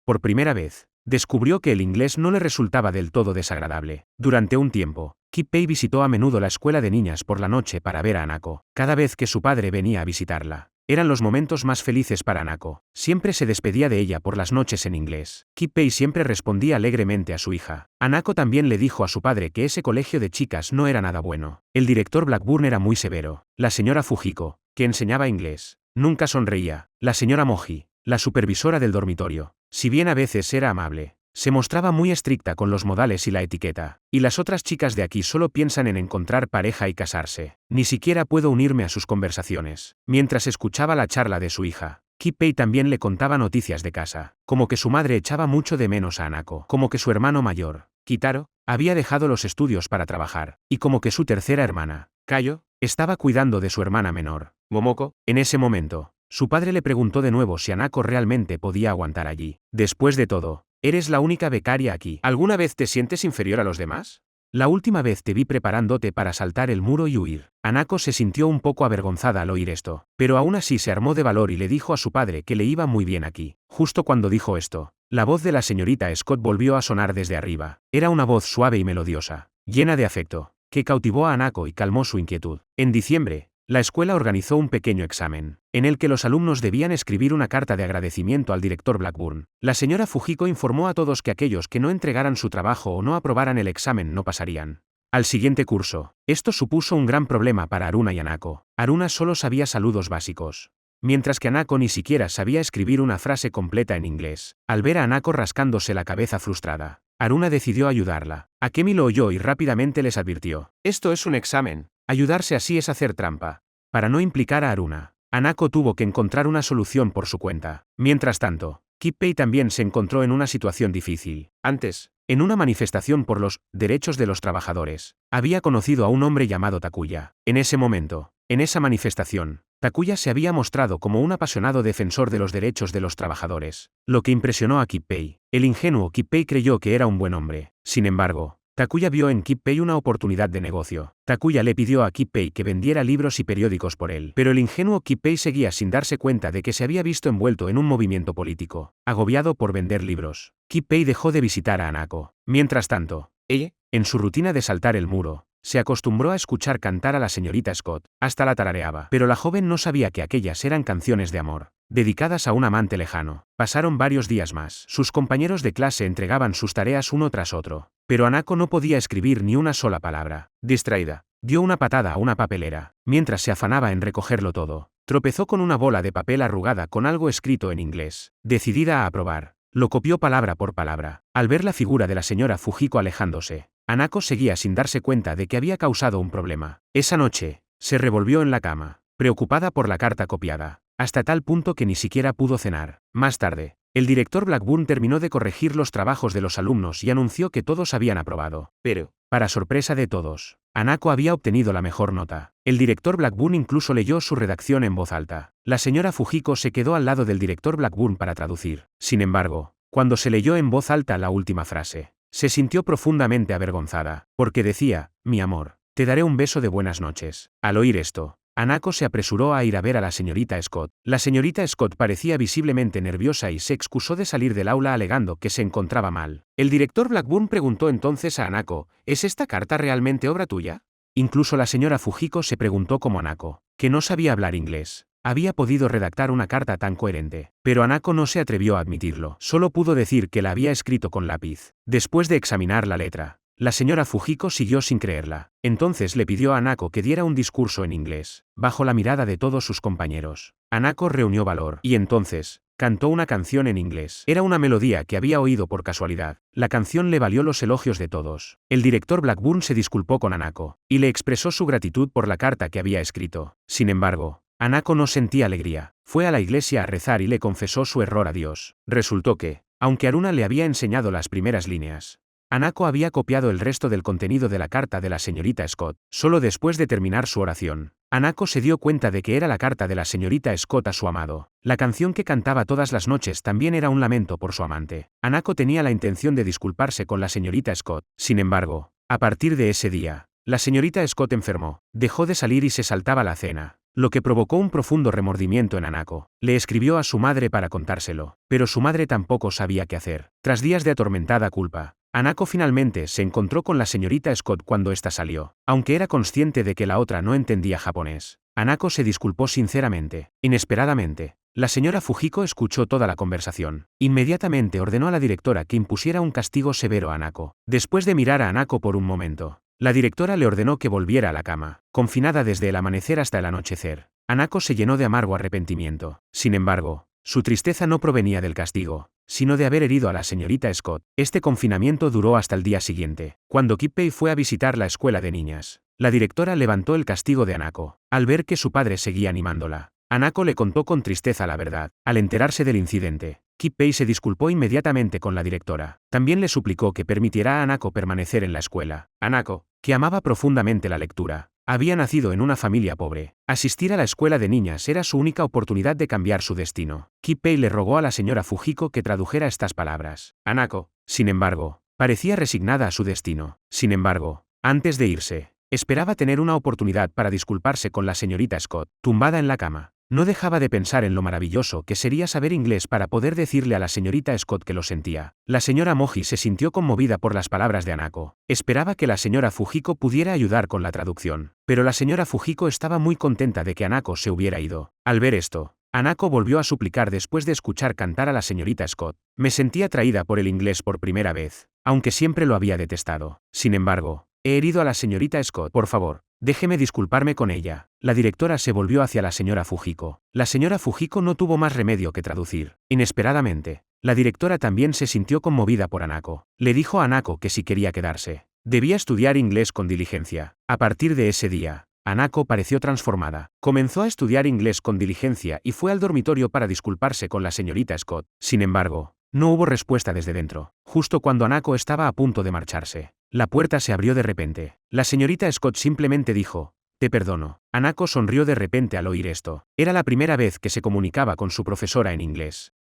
Por primera vez, descubrió que el inglés no le resultaba del todo desagradable. Durante un tiempo, Kippei visitó a menudo la escuela de niñas por la noche para ver a Hanako. Cada vez que su padre venía a visitarla, eran los momentos más felices para Hanako. Siempre se despedía de ella por las noches en inglés. Kippei siempre respondía alegremente a su hija. Hanako también le dijo a su padre que ese colegio de chicas no era nada bueno. El director Blackburn era muy severo. La señora Fujiko, que enseñaba inglés, nunca sonreía. La señora Moji, la supervisora del dormitorio, si bien a veces era amable, se mostraba muy estricta con los modales y la etiqueta. Y las otras chicas de aquí solo piensan en encontrar pareja y casarse. Ni siquiera puedo unirme a sus conversaciones. Mientras escuchaba la charla de su hija, Kippei también le contaba noticias de casa, como que su madre echaba mucho de menos a Hanako, como que su hermano mayor, Kitaro, había dejado los estudios para trabajar, y como que su tercera hermana, Kayo, estaba cuidando de su hermana menor, Momoko. En ese momento, su padre le preguntó de nuevo si Hanako realmente podía aguantar allí. Después de todo, eres la única becaria aquí. ¿Alguna vez te sientes inferior a los demás? La última vez te vi preparándote para saltar el muro y huir. Hanako se sintió un poco avergonzada al oír esto, pero aún así se armó de valor y le dijo a su padre que le iba muy bien aquí. Justo cuando dijo esto, la voz de la señorita Scott volvió a sonar desde arriba. Era una voz suave y melodiosa, llena de afecto, que cautivó a Hanako y calmó su inquietud. En diciembre, la escuela organizó un pequeño examen, en el que los alumnos debían escribir una carta de agradecimiento al director Blackburn. La señora Fujiko informó a todos que aquellos que no entregaran su trabajo o no aprobaran el examen no pasarían al siguiente curso. Esto supuso un gran problema para Haruna y Hanako. Haruna solo sabía saludos básicos, mientras que Hanako ni siquiera sabía escribir una frase completa en inglés. Al ver a Hanako rascándose la cabeza frustrada, Haruna decidió ayudarla. Akemi lo oyó y rápidamente les advirtió: «Esto es un examen. Ayudarse así es hacer trampa». Para no implicar a Haruna, Hanako tuvo que encontrar una solución por su cuenta. Mientras tanto, Kippei también se encontró en una situación difícil. Antes, en una manifestación por los derechos de los trabajadores, había conocido a un hombre llamado Takuya. En ese momento, en esa manifestación, Takuya se había mostrado como un apasionado defensor de los derechos de los trabajadores, lo que impresionó a Kippei. El ingenuo Kippei creyó que era un buen hombre. Sin embargo, Takuya vio en Kippei una oportunidad de negocio. Takuya le pidió a Kippei que vendiera libros y periódicos por él. Pero el ingenuo Kippei seguía sin darse cuenta de que se había visto envuelto en un movimiento político. Agobiado por vender libros, Kippei dejó de visitar a Hanako. Mientras tanto, ella, en su rutina de saltar el muro, se acostumbró a escuchar cantar a la señorita Scott, hasta la tarareaba. Pero la joven no sabía que aquellas eran canciones de amor, dedicadas a un amante lejano. Pasaron varios días más. Sus compañeros de clase entregaban sus tareas uno tras otro, pero Hanako no podía escribir ni una sola palabra. Distraída, dio una patada a una papelera. Mientras se afanaba en recogerlo todo, tropezó con una bola de papel arrugada con algo escrito en inglés. Decidida a aprobar, lo copió palabra por palabra. Al ver la figura de la señora Fujiko alejándose, Hanako seguía sin darse cuenta de que había causado un problema. Esa noche, se revolvió en la cama, preocupada por la carta copiada, hasta tal punto que ni siquiera pudo cenar. Más tarde, el director Blackburn terminó de corregir los trabajos de los alumnos y anunció que todos habían aprobado. Pero, para sorpresa de todos, Hanako había obtenido la mejor nota. El director Blackburn incluso leyó su redacción en voz alta. La señora Fujiko se quedó al lado del director Blackburn para traducir. Sin embargo, cuando se leyó en voz alta la última frase, se sintió profundamente avergonzada, porque decía: mi amor, te daré un beso de buenas noches. Al oír esto, Hanako se apresuró a ir a ver a la señorita Scott. La señorita Scott parecía visiblemente nerviosa y se excusó de salir del aula alegando que se encontraba mal. El director Blackburn preguntó entonces a Hanako: ¿es esta carta realmente obra tuya? Incluso la señora Fujiko se preguntó cómo Hanako, que no sabía hablar inglés, había podido redactar una carta tan coherente. Pero Hanako no se atrevió a admitirlo. Solo pudo decir que la había escrito con lápiz. Después de examinar la letra, la señora Fujiko siguió sin creerla. Entonces le pidió a Hanako que diera un discurso en inglés, bajo la mirada de todos sus compañeros. Hanako reunió valor, y entonces, cantó una canción en inglés. Era una melodía que había oído por casualidad. La canción le valió los elogios de todos. El director Blackburn se disculpó con Hanako, y le expresó su gratitud por la carta que había escrito. Sin embargo, Hanako no sentía alegría. Fue a la iglesia a rezar y le confesó su error a Dios. Resultó que, aunque Haruna le había enseñado las primeras líneas, Hanako había copiado el resto del contenido de la carta de la señorita Scott. Solo después de terminar su oración, Hanako se dio cuenta de que era la carta de la señorita Scott a su amado. La canción que cantaba todas las noches también era un lamento por su amante. Hanako tenía la intención de disculparse con la señorita Scott. Sin embargo, a partir de ese día, la señorita Scott enfermó, dejó de salir y se saltaba la cena, lo que provocó un profundo remordimiento en Hanako. Le escribió a su madre para contárselo, pero su madre tampoco sabía qué hacer. Tras días de atormentada culpa, Hanako finalmente se encontró con la señorita Scott cuando ésta salió. Aunque era consciente de que la otra no entendía japonés, Hanako se disculpó sinceramente. Inesperadamente, la señora Fujiko escuchó toda la conversación. Inmediatamente ordenó a la directora que impusiera un castigo severo a Hanako. Después de mirar a Hanako por un momento, la directora le ordenó que volviera a la cama. Confinada desde el amanecer hasta el anochecer, Hanako se llenó de amargo arrepentimiento. Sin embargo, su tristeza no provenía del castigo, sino de haber herido a la señorita Scott. Este confinamiento duró hasta el día siguiente. Cuando Kippei fue a visitar la escuela de niñas, la directora levantó el castigo de Hanako. Al ver que su padre seguía animándola, Hanako le contó con tristeza la verdad. Al enterarse del incidente, Kippei se disculpó inmediatamente con la directora. También le suplicó que permitiera a Hanako permanecer en la escuela. Hanako, que amaba profundamente la lectura, había nacido en una familia pobre. Asistir a la escuela de niñas era su única oportunidad de cambiar su destino. Kippei le rogó a la señora Fujiko que tradujera estas palabras. Hanako, sin embargo, parecía resignada a su destino. Sin embargo, antes de irse, esperaba tener una oportunidad para disculparse con la señorita Scott. Tumbada en la cama, no dejaba de pensar en lo maravilloso que sería saber inglés para poder decirle a la señorita Scott que lo sentía. La señora Moji se sintió conmovida por las palabras de Hanako. Esperaba que la señora Fujiko pudiera ayudar con la traducción, pero la señora Fujiko estaba muy contenta de que Hanako se hubiera ido. Al ver esto, Hanako volvió a suplicar después de escuchar cantar a la señorita Scott. Me sentí atraída por el inglés por primera vez, aunque siempre lo había detestado. Sin embargo, he herido a la señorita Scott. Por favor, déjeme disculparme con ella. La directora se volvió hacia la señora Fujiko. La señora Fujiko no tuvo más remedio que traducir. Inesperadamente, la directora también se sintió conmovida por Hanako. Le dijo a Hanako que si quería quedarse, debía estudiar inglés con diligencia. A partir de ese día, Anako pareció transformada. Comenzó a estudiar inglés con diligencia y fue al dormitorio para disculparse con la señorita Scott. Sin embargo, no hubo respuesta desde dentro. Justo cuando Anako estaba a punto de marcharse, la puerta se abrió de repente. La señorita Scott simplemente dijo: «Te perdono». Anako sonrió de repente al oír esto. Era la primera vez que se comunicaba con su profesora en inglés.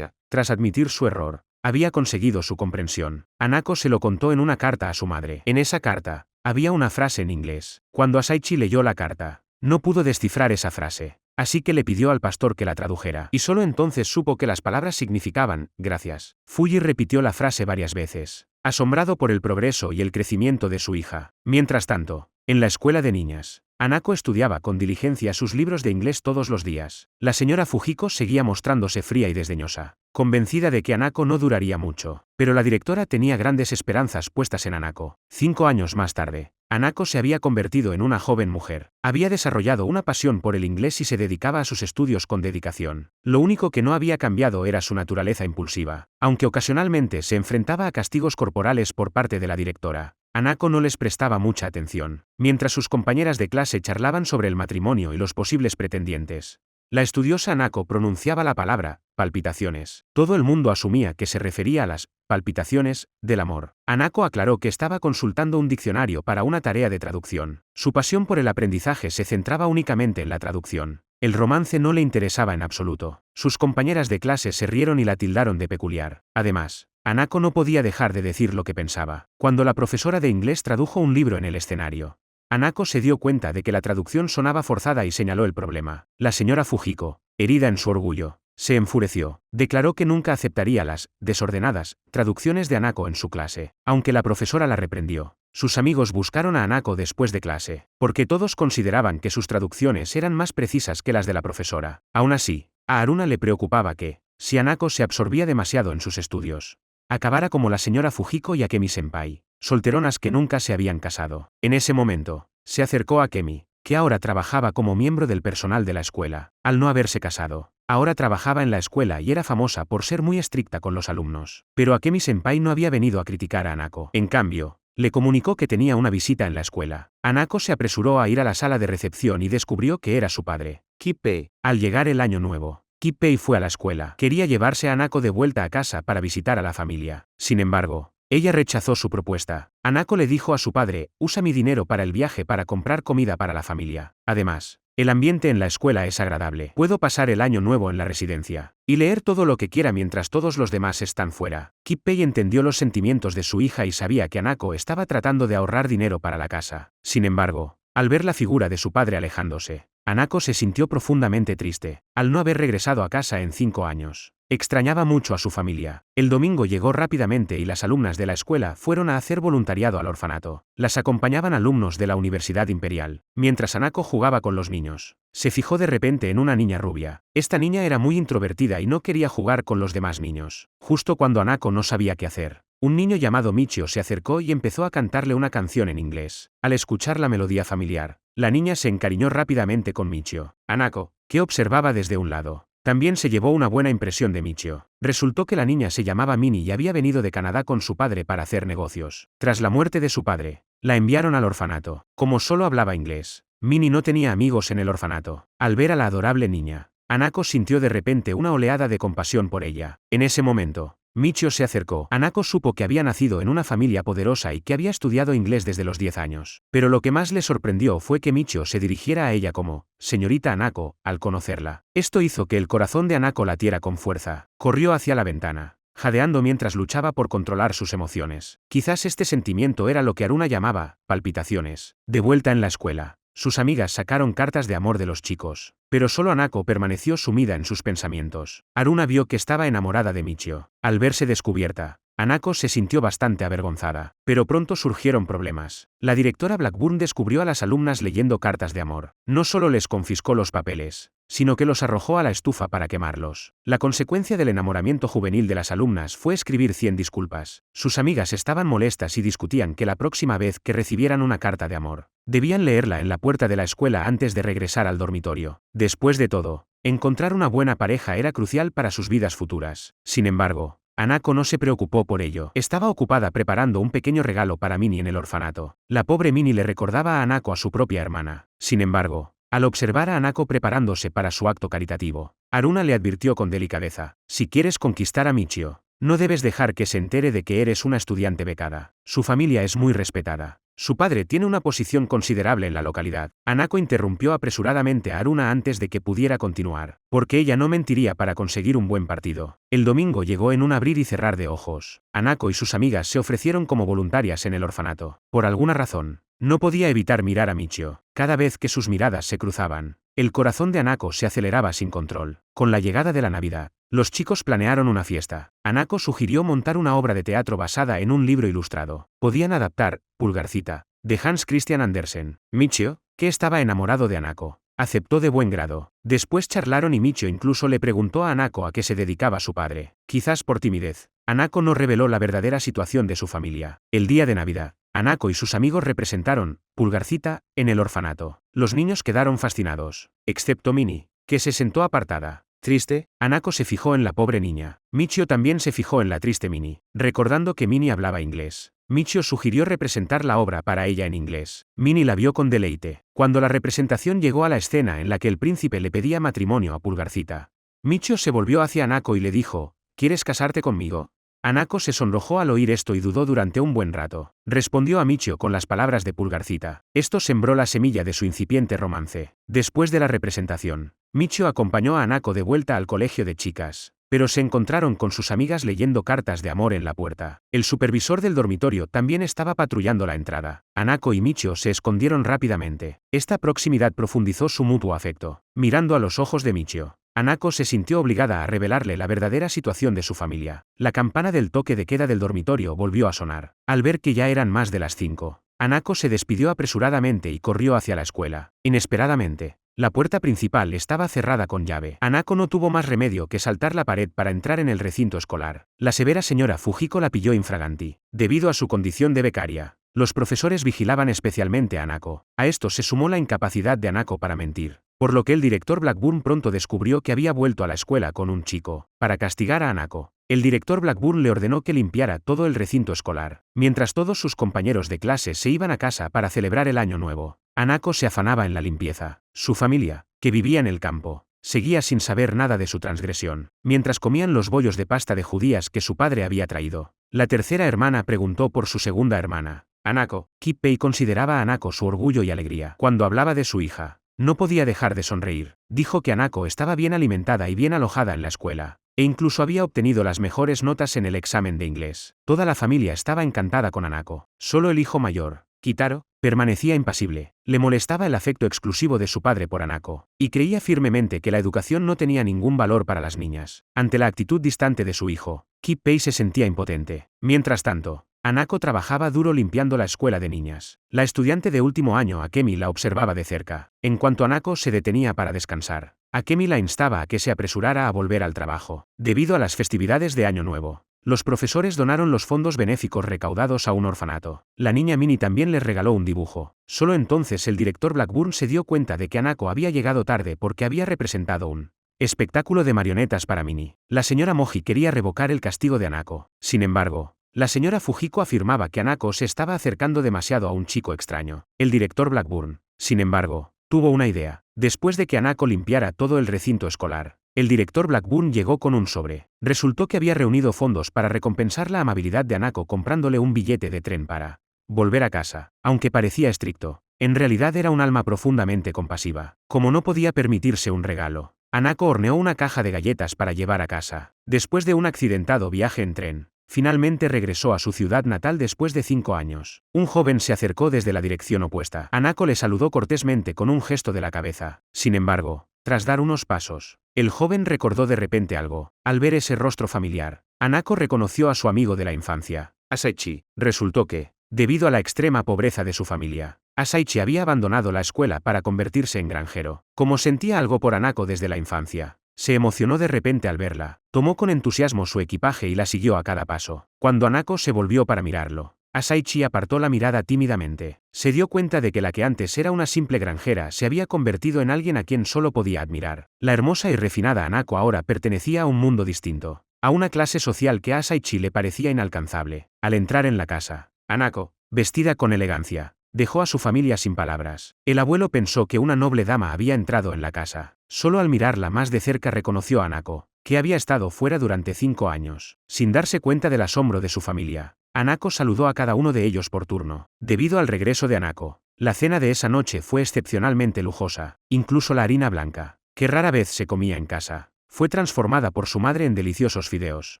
Tras admitir su error, había conseguido su comprensión. Anako se lo contó en una carta a su madre. En esa carta, había una frase en inglés. Cuando Asaichi leyó la carta, no pudo descifrar esa frase. Así que le pidió al pastor que la tradujera. Y solo entonces supo que las palabras significaban: «gracias». Fuji repitió la frase varias veces, asombrado por el progreso y el crecimiento de su hija. Mientras tanto, en la escuela de niñas, Anako estudiaba con diligencia sus libros de inglés todos los días. La señora Fujiko seguía mostrándose fría y desdeñosa, convencida de que Anako no duraría mucho. Pero la directora tenía grandes esperanzas puestas en Anako. 5 años más tarde, Anako se había convertido en una joven mujer. Había desarrollado una pasión por el inglés y se dedicaba a sus estudios con dedicación. Lo único que no había cambiado era su naturaleza impulsiva. Aunque ocasionalmente se enfrentaba a castigos corporales por parte de la directora, Anako no les prestaba mucha atención. Mientras sus compañeras de clase charlaban sobre el matrimonio y los posibles pretendientes, la estudiosa Anako pronunciaba la palabra palpitaciones. Todo el mundo asumía que se refería a las palpitaciones del amor. Anako aclaró que estaba consultando un diccionario para una tarea de traducción. Su pasión por el aprendizaje se centraba únicamente en la traducción. El romance no le interesaba en absoluto. Sus compañeras de clase se rieron y la tildaron de peculiar. Además, Anako no podía dejar de decir lo que pensaba. Cuando la profesora de inglés tradujo un libro en el escenario, Anako se dio cuenta de que la traducción sonaba forzada y señaló el problema. La señora Fujiko, herida en su orgullo, se enfureció. Declaró que nunca aceptaría las desordenadas traducciones de Anako en su clase. Aunque la profesora la reprendió, sus amigos buscaron a Anako después de clase, porque todos consideraban que sus traducciones eran más precisas que las de la profesora. Aún así, a Haruna le preocupaba que, si Anako se absorbía demasiado en sus estudios, acabara como la señora Fujiko y Akemi-senpai, solteronas que nunca se habían casado. En ese momento, se acercó a Akemi, que ahora trabajaba como miembro del personal de la escuela. Al no haberse casado, ahora trabajaba en la escuela y era famosa por ser muy estricta con los alumnos. Pero Akemi-senpai no había venido a criticar a Anako. En cambio, le comunicó que tenía una visita en la escuela. Anako se apresuró a ir a la sala de recepción y descubrió que era su padre, Kippei. Al llegar el año nuevo, Kippei fue a la escuela. Quería llevarse a Anako de vuelta a casa para visitar a la familia. Sin embargo, ella rechazó su propuesta. Anako le dijo a su padre: «Usa mi dinero para el viaje para comprar comida para la familia. Además, el ambiente en la escuela es agradable. Puedo pasar el año nuevo en la residencia y leer todo lo que quiera mientras todos los demás están fuera». Kippei entendió los sentimientos de su hija y sabía que Anako estaba tratando de ahorrar dinero para la casa. Sin embargo, al ver la figura de su padre alejándose, Anako se sintió profundamente triste, al no haber regresado a casa en 5 años. Extrañaba mucho a su familia. El domingo llegó rápidamente y las alumnas de la escuela fueron a hacer voluntariado al orfanato. Las acompañaban alumnos de la Universidad Imperial. Mientras Anako jugaba con los niños, se fijó de repente en una niña rubia. Esta niña era muy introvertida y no quería jugar con los demás niños. Justo cuando Anako no sabía qué hacer, un niño llamado Michio se acercó y empezó a cantarle una canción en inglés. Al escuchar la melodía familiar, la niña se encariñó rápidamente con Michio. Anako, que observaba desde un lado, también se llevó una buena impresión de Michio. Resultó que la niña se llamaba Minnie y había venido de Canadá con su padre para hacer negocios. Tras la muerte de su padre, la enviaron al orfanato. Como solo hablaba inglés, Minnie no tenía amigos en el orfanato. Al ver a la adorable niña, Anako sintió de repente una oleada de compasión por ella. En ese momento, Michio se acercó. Anako supo que había nacido en una familia poderosa y que había estudiado inglés desde los 10 años. Pero lo que más le sorprendió fue que Michio se dirigiera a ella como «señorita Anako» al conocerla. Esto hizo que el corazón de Anako latiera con fuerza. Corrió hacia la ventana, jadeando mientras luchaba por controlar sus emociones. Quizás este sentimiento era lo que Haruna llamaba palpitaciones. De vuelta en la escuela, sus amigas sacaron cartas de amor de los chicos, pero solo Anako permaneció sumida en sus pensamientos. Haruna vio que estaba enamorada de Michio. Al verse descubierta, Anako se sintió bastante avergonzada, pero pronto surgieron problemas. La directora Blackburn descubrió a las alumnas leyendo cartas de amor. No solo les confiscó los papeles, sino que los arrojó a la estufa para quemarlos. La consecuencia del enamoramiento juvenil de las alumnas fue escribir 100 disculpas. Sus amigas estaban molestas y discutían que la próxima vez que recibieran una carta de amor, debían leerla en la puerta de la escuela antes de regresar al dormitorio. Después de todo, encontrar una buena pareja era crucial para sus vidas futuras. Sin embargo, Hanako no se preocupó por ello. Estaba ocupada preparando un pequeño regalo para Minnie en el orfanato. La pobre Minnie le recordaba a Hanako a su propia hermana. Sin embargo, al observar a Hanako preparándose para su acto caritativo, Haruna le advirtió con delicadeza: si quieres conquistar a Michio, no debes dejar que se entere de que eres una estudiante becada. Su familia es muy respetada. Su padre tiene una posición considerable en la localidad. Hanako interrumpió apresuradamente a Haruna antes de que pudiera continuar, porque ella no mentiría para conseguir un buen partido. El domingo llegó en un abrir y cerrar de ojos. Hanako y sus amigas se ofrecieron como voluntarias en el orfanato. Por alguna razón, no podía evitar mirar a Michio. Cada vez que sus miradas se cruzaban, el corazón de Hanako se aceleraba sin control. Con la llegada de la Navidad, los chicos planearon una fiesta. Hanako sugirió montar una obra de teatro basada en un libro ilustrado. Podían adaptar Pulgarcita, de Hans Christian Andersen. Michio, que estaba enamorado de Hanako, aceptó de buen grado. Después charlaron y Michio incluso le preguntó a Hanako a qué se dedicaba su padre. Quizás por timidez, Hanako no reveló la verdadera situación de su familia. El día de Navidad, Hanako y sus amigos representaron Pulgarcita en el orfanato. Los niños quedaron fascinados, excepto Minnie, que se sentó apartada. Triste, Hanako se fijó en la pobre niña. Michio también se fijó en la triste Minnie, recordando que Minnie hablaba inglés. Michio sugirió representar la obra para ella en inglés. Minnie la vio con deleite. Cuando la representación llegó a la escena en la que el príncipe le pedía matrimonio a Pulgarcita, Michio se volvió hacia Hanako y le dijo: ¿quieres casarte conmigo? Hanako se sonrojó al oír esto y dudó durante un buen rato. Respondió a Michio con las palabras de Pulgarcita. Esto sembró la semilla de su incipiente romance. Después de la representación, Michio acompañó a Hanako de vuelta al colegio de chicas, pero se encontraron con sus amigas leyendo cartas de amor en la puerta. El supervisor del dormitorio también estaba patrullando la entrada. Hanako y Michio se escondieron rápidamente. Esta proximidad profundizó su mutuo afecto. Mirando a los ojos de Michio, Hanako se sintió obligada a revelarle la verdadera situación de su familia. La campana del toque de queda del dormitorio volvió a sonar. Al ver que ya eran más de las 5, Hanako se despidió apresuradamente y corrió hacia la escuela. Inesperadamente, la puerta principal estaba cerrada con llave. Hanako no tuvo más remedio que saltar la pared para entrar en el recinto escolar. La severa señora Fujiko la pilló infraganti. Debido a su condición de becaria, los profesores vigilaban especialmente a Hanako. A esto se sumó la incapacidad de Hanako para mentir, por lo que el director Blackburn pronto descubrió que había vuelto a la escuela con un chico. Para castigar a Hanako, el director Blackburn le ordenó que limpiara todo el recinto escolar. Mientras todos sus compañeros de clase se iban a casa para celebrar el año nuevo, Hanako se afanaba en la limpieza. Su familia, que vivía en el campo, seguía sin saber nada de su transgresión. Mientras comían los bollos de pasta de judías que su padre había traído, la tercera hermana preguntó por su segunda hermana, Hanako. Kippei consideraba a Hanako su orgullo y alegría. Cuando hablaba de su hija, no podía dejar de sonreír. Dijo que Hanako estaba bien alimentada y bien alojada en la escuela, e incluso había obtenido las mejores notas en el examen de inglés. Toda la familia estaba encantada con Hanako. Solo el hijo mayor, Kitaro, permanecía impasible. Le molestaba el afecto exclusivo de su padre por Hanako, y creía firmemente que la educación no tenía ningún valor para las niñas. Ante la actitud distante de su hijo, Kippei se sentía impotente. Mientras tanto, Hanako trabajaba duro limpiando la escuela de niñas. La estudiante de último año Akemi la observaba de cerca. En cuanto Hanako se detenía para descansar, Akemi la instaba a que se apresurara a volver al trabajo. Debido a las festividades de Año Nuevo, los profesores donaron los fondos benéficos recaudados a un orfanato. La niña Minnie también les regaló un dibujo. Solo entonces el director Blackburn se dio cuenta de que Hanako había llegado tarde porque había representado un espectáculo de marionetas para Minnie. La señora Moji quería revocar el castigo de Hanako. Sin embargo, la señora Fujiko afirmaba que Hanako se estaba acercando demasiado a un chico extraño. El director Blackburn, sin embargo, tuvo una idea. Después de que Hanako limpiara todo el recinto escolar, el director Blackburn llegó con un sobre. Resultó que había reunido fondos para recompensar la amabilidad de Hanako comprándole un billete de tren para volver a casa. Aunque parecía estricto, en realidad era un alma profundamente compasiva. Como no podía permitirse un regalo, Hanako horneó una caja de galletas para llevar a casa. Después de un accidentado viaje en tren, finalmente regresó a su ciudad natal después de 5 años. Un joven se acercó desde la dirección opuesta. Hanako le saludó cortésmente con un gesto de la cabeza. Sin embargo, tras dar unos pasos, el joven recordó de repente algo. Al ver ese rostro familiar, Hanako reconoció a su amigo de la infancia, Asaichi. Resultó que, debido a la extrema pobreza de su familia, Asaichi había abandonado la escuela para convertirse en granjero. Como sentía algo por Hanako desde la infancia, se emocionó de repente al verla, tomó con entusiasmo su equipaje y la siguió a cada paso. Cuando Hanako se volvió para mirarlo, Asaichi apartó la mirada tímidamente. Se dio cuenta de que la que antes era una simple granjera se había convertido en alguien a quien solo podía admirar. La hermosa y refinada Hanako ahora pertenecía a un mundo distinto. a una clase social que a Asaichi le parecía inalcanzable. Al entrar en la casa, Hanako, vestida con elegancia, dejó a su familia sin palabras. El abuelo pensó que una noble dama había entrado en la casa. Solo al mirarla más de cerca reconoció a Hanako, que había estado fuera durante 5 años. Sin darse cuenta del asombro de su familia, Hanako saludó a cada uno de ellos por turno. Debido al regreso de Hanako, la cena de esa noche fue excepcionalmente lujosa. Incluso la harina blanca, que rara vez se comía en casa, fue transformada por su madre en deliciosos fideos.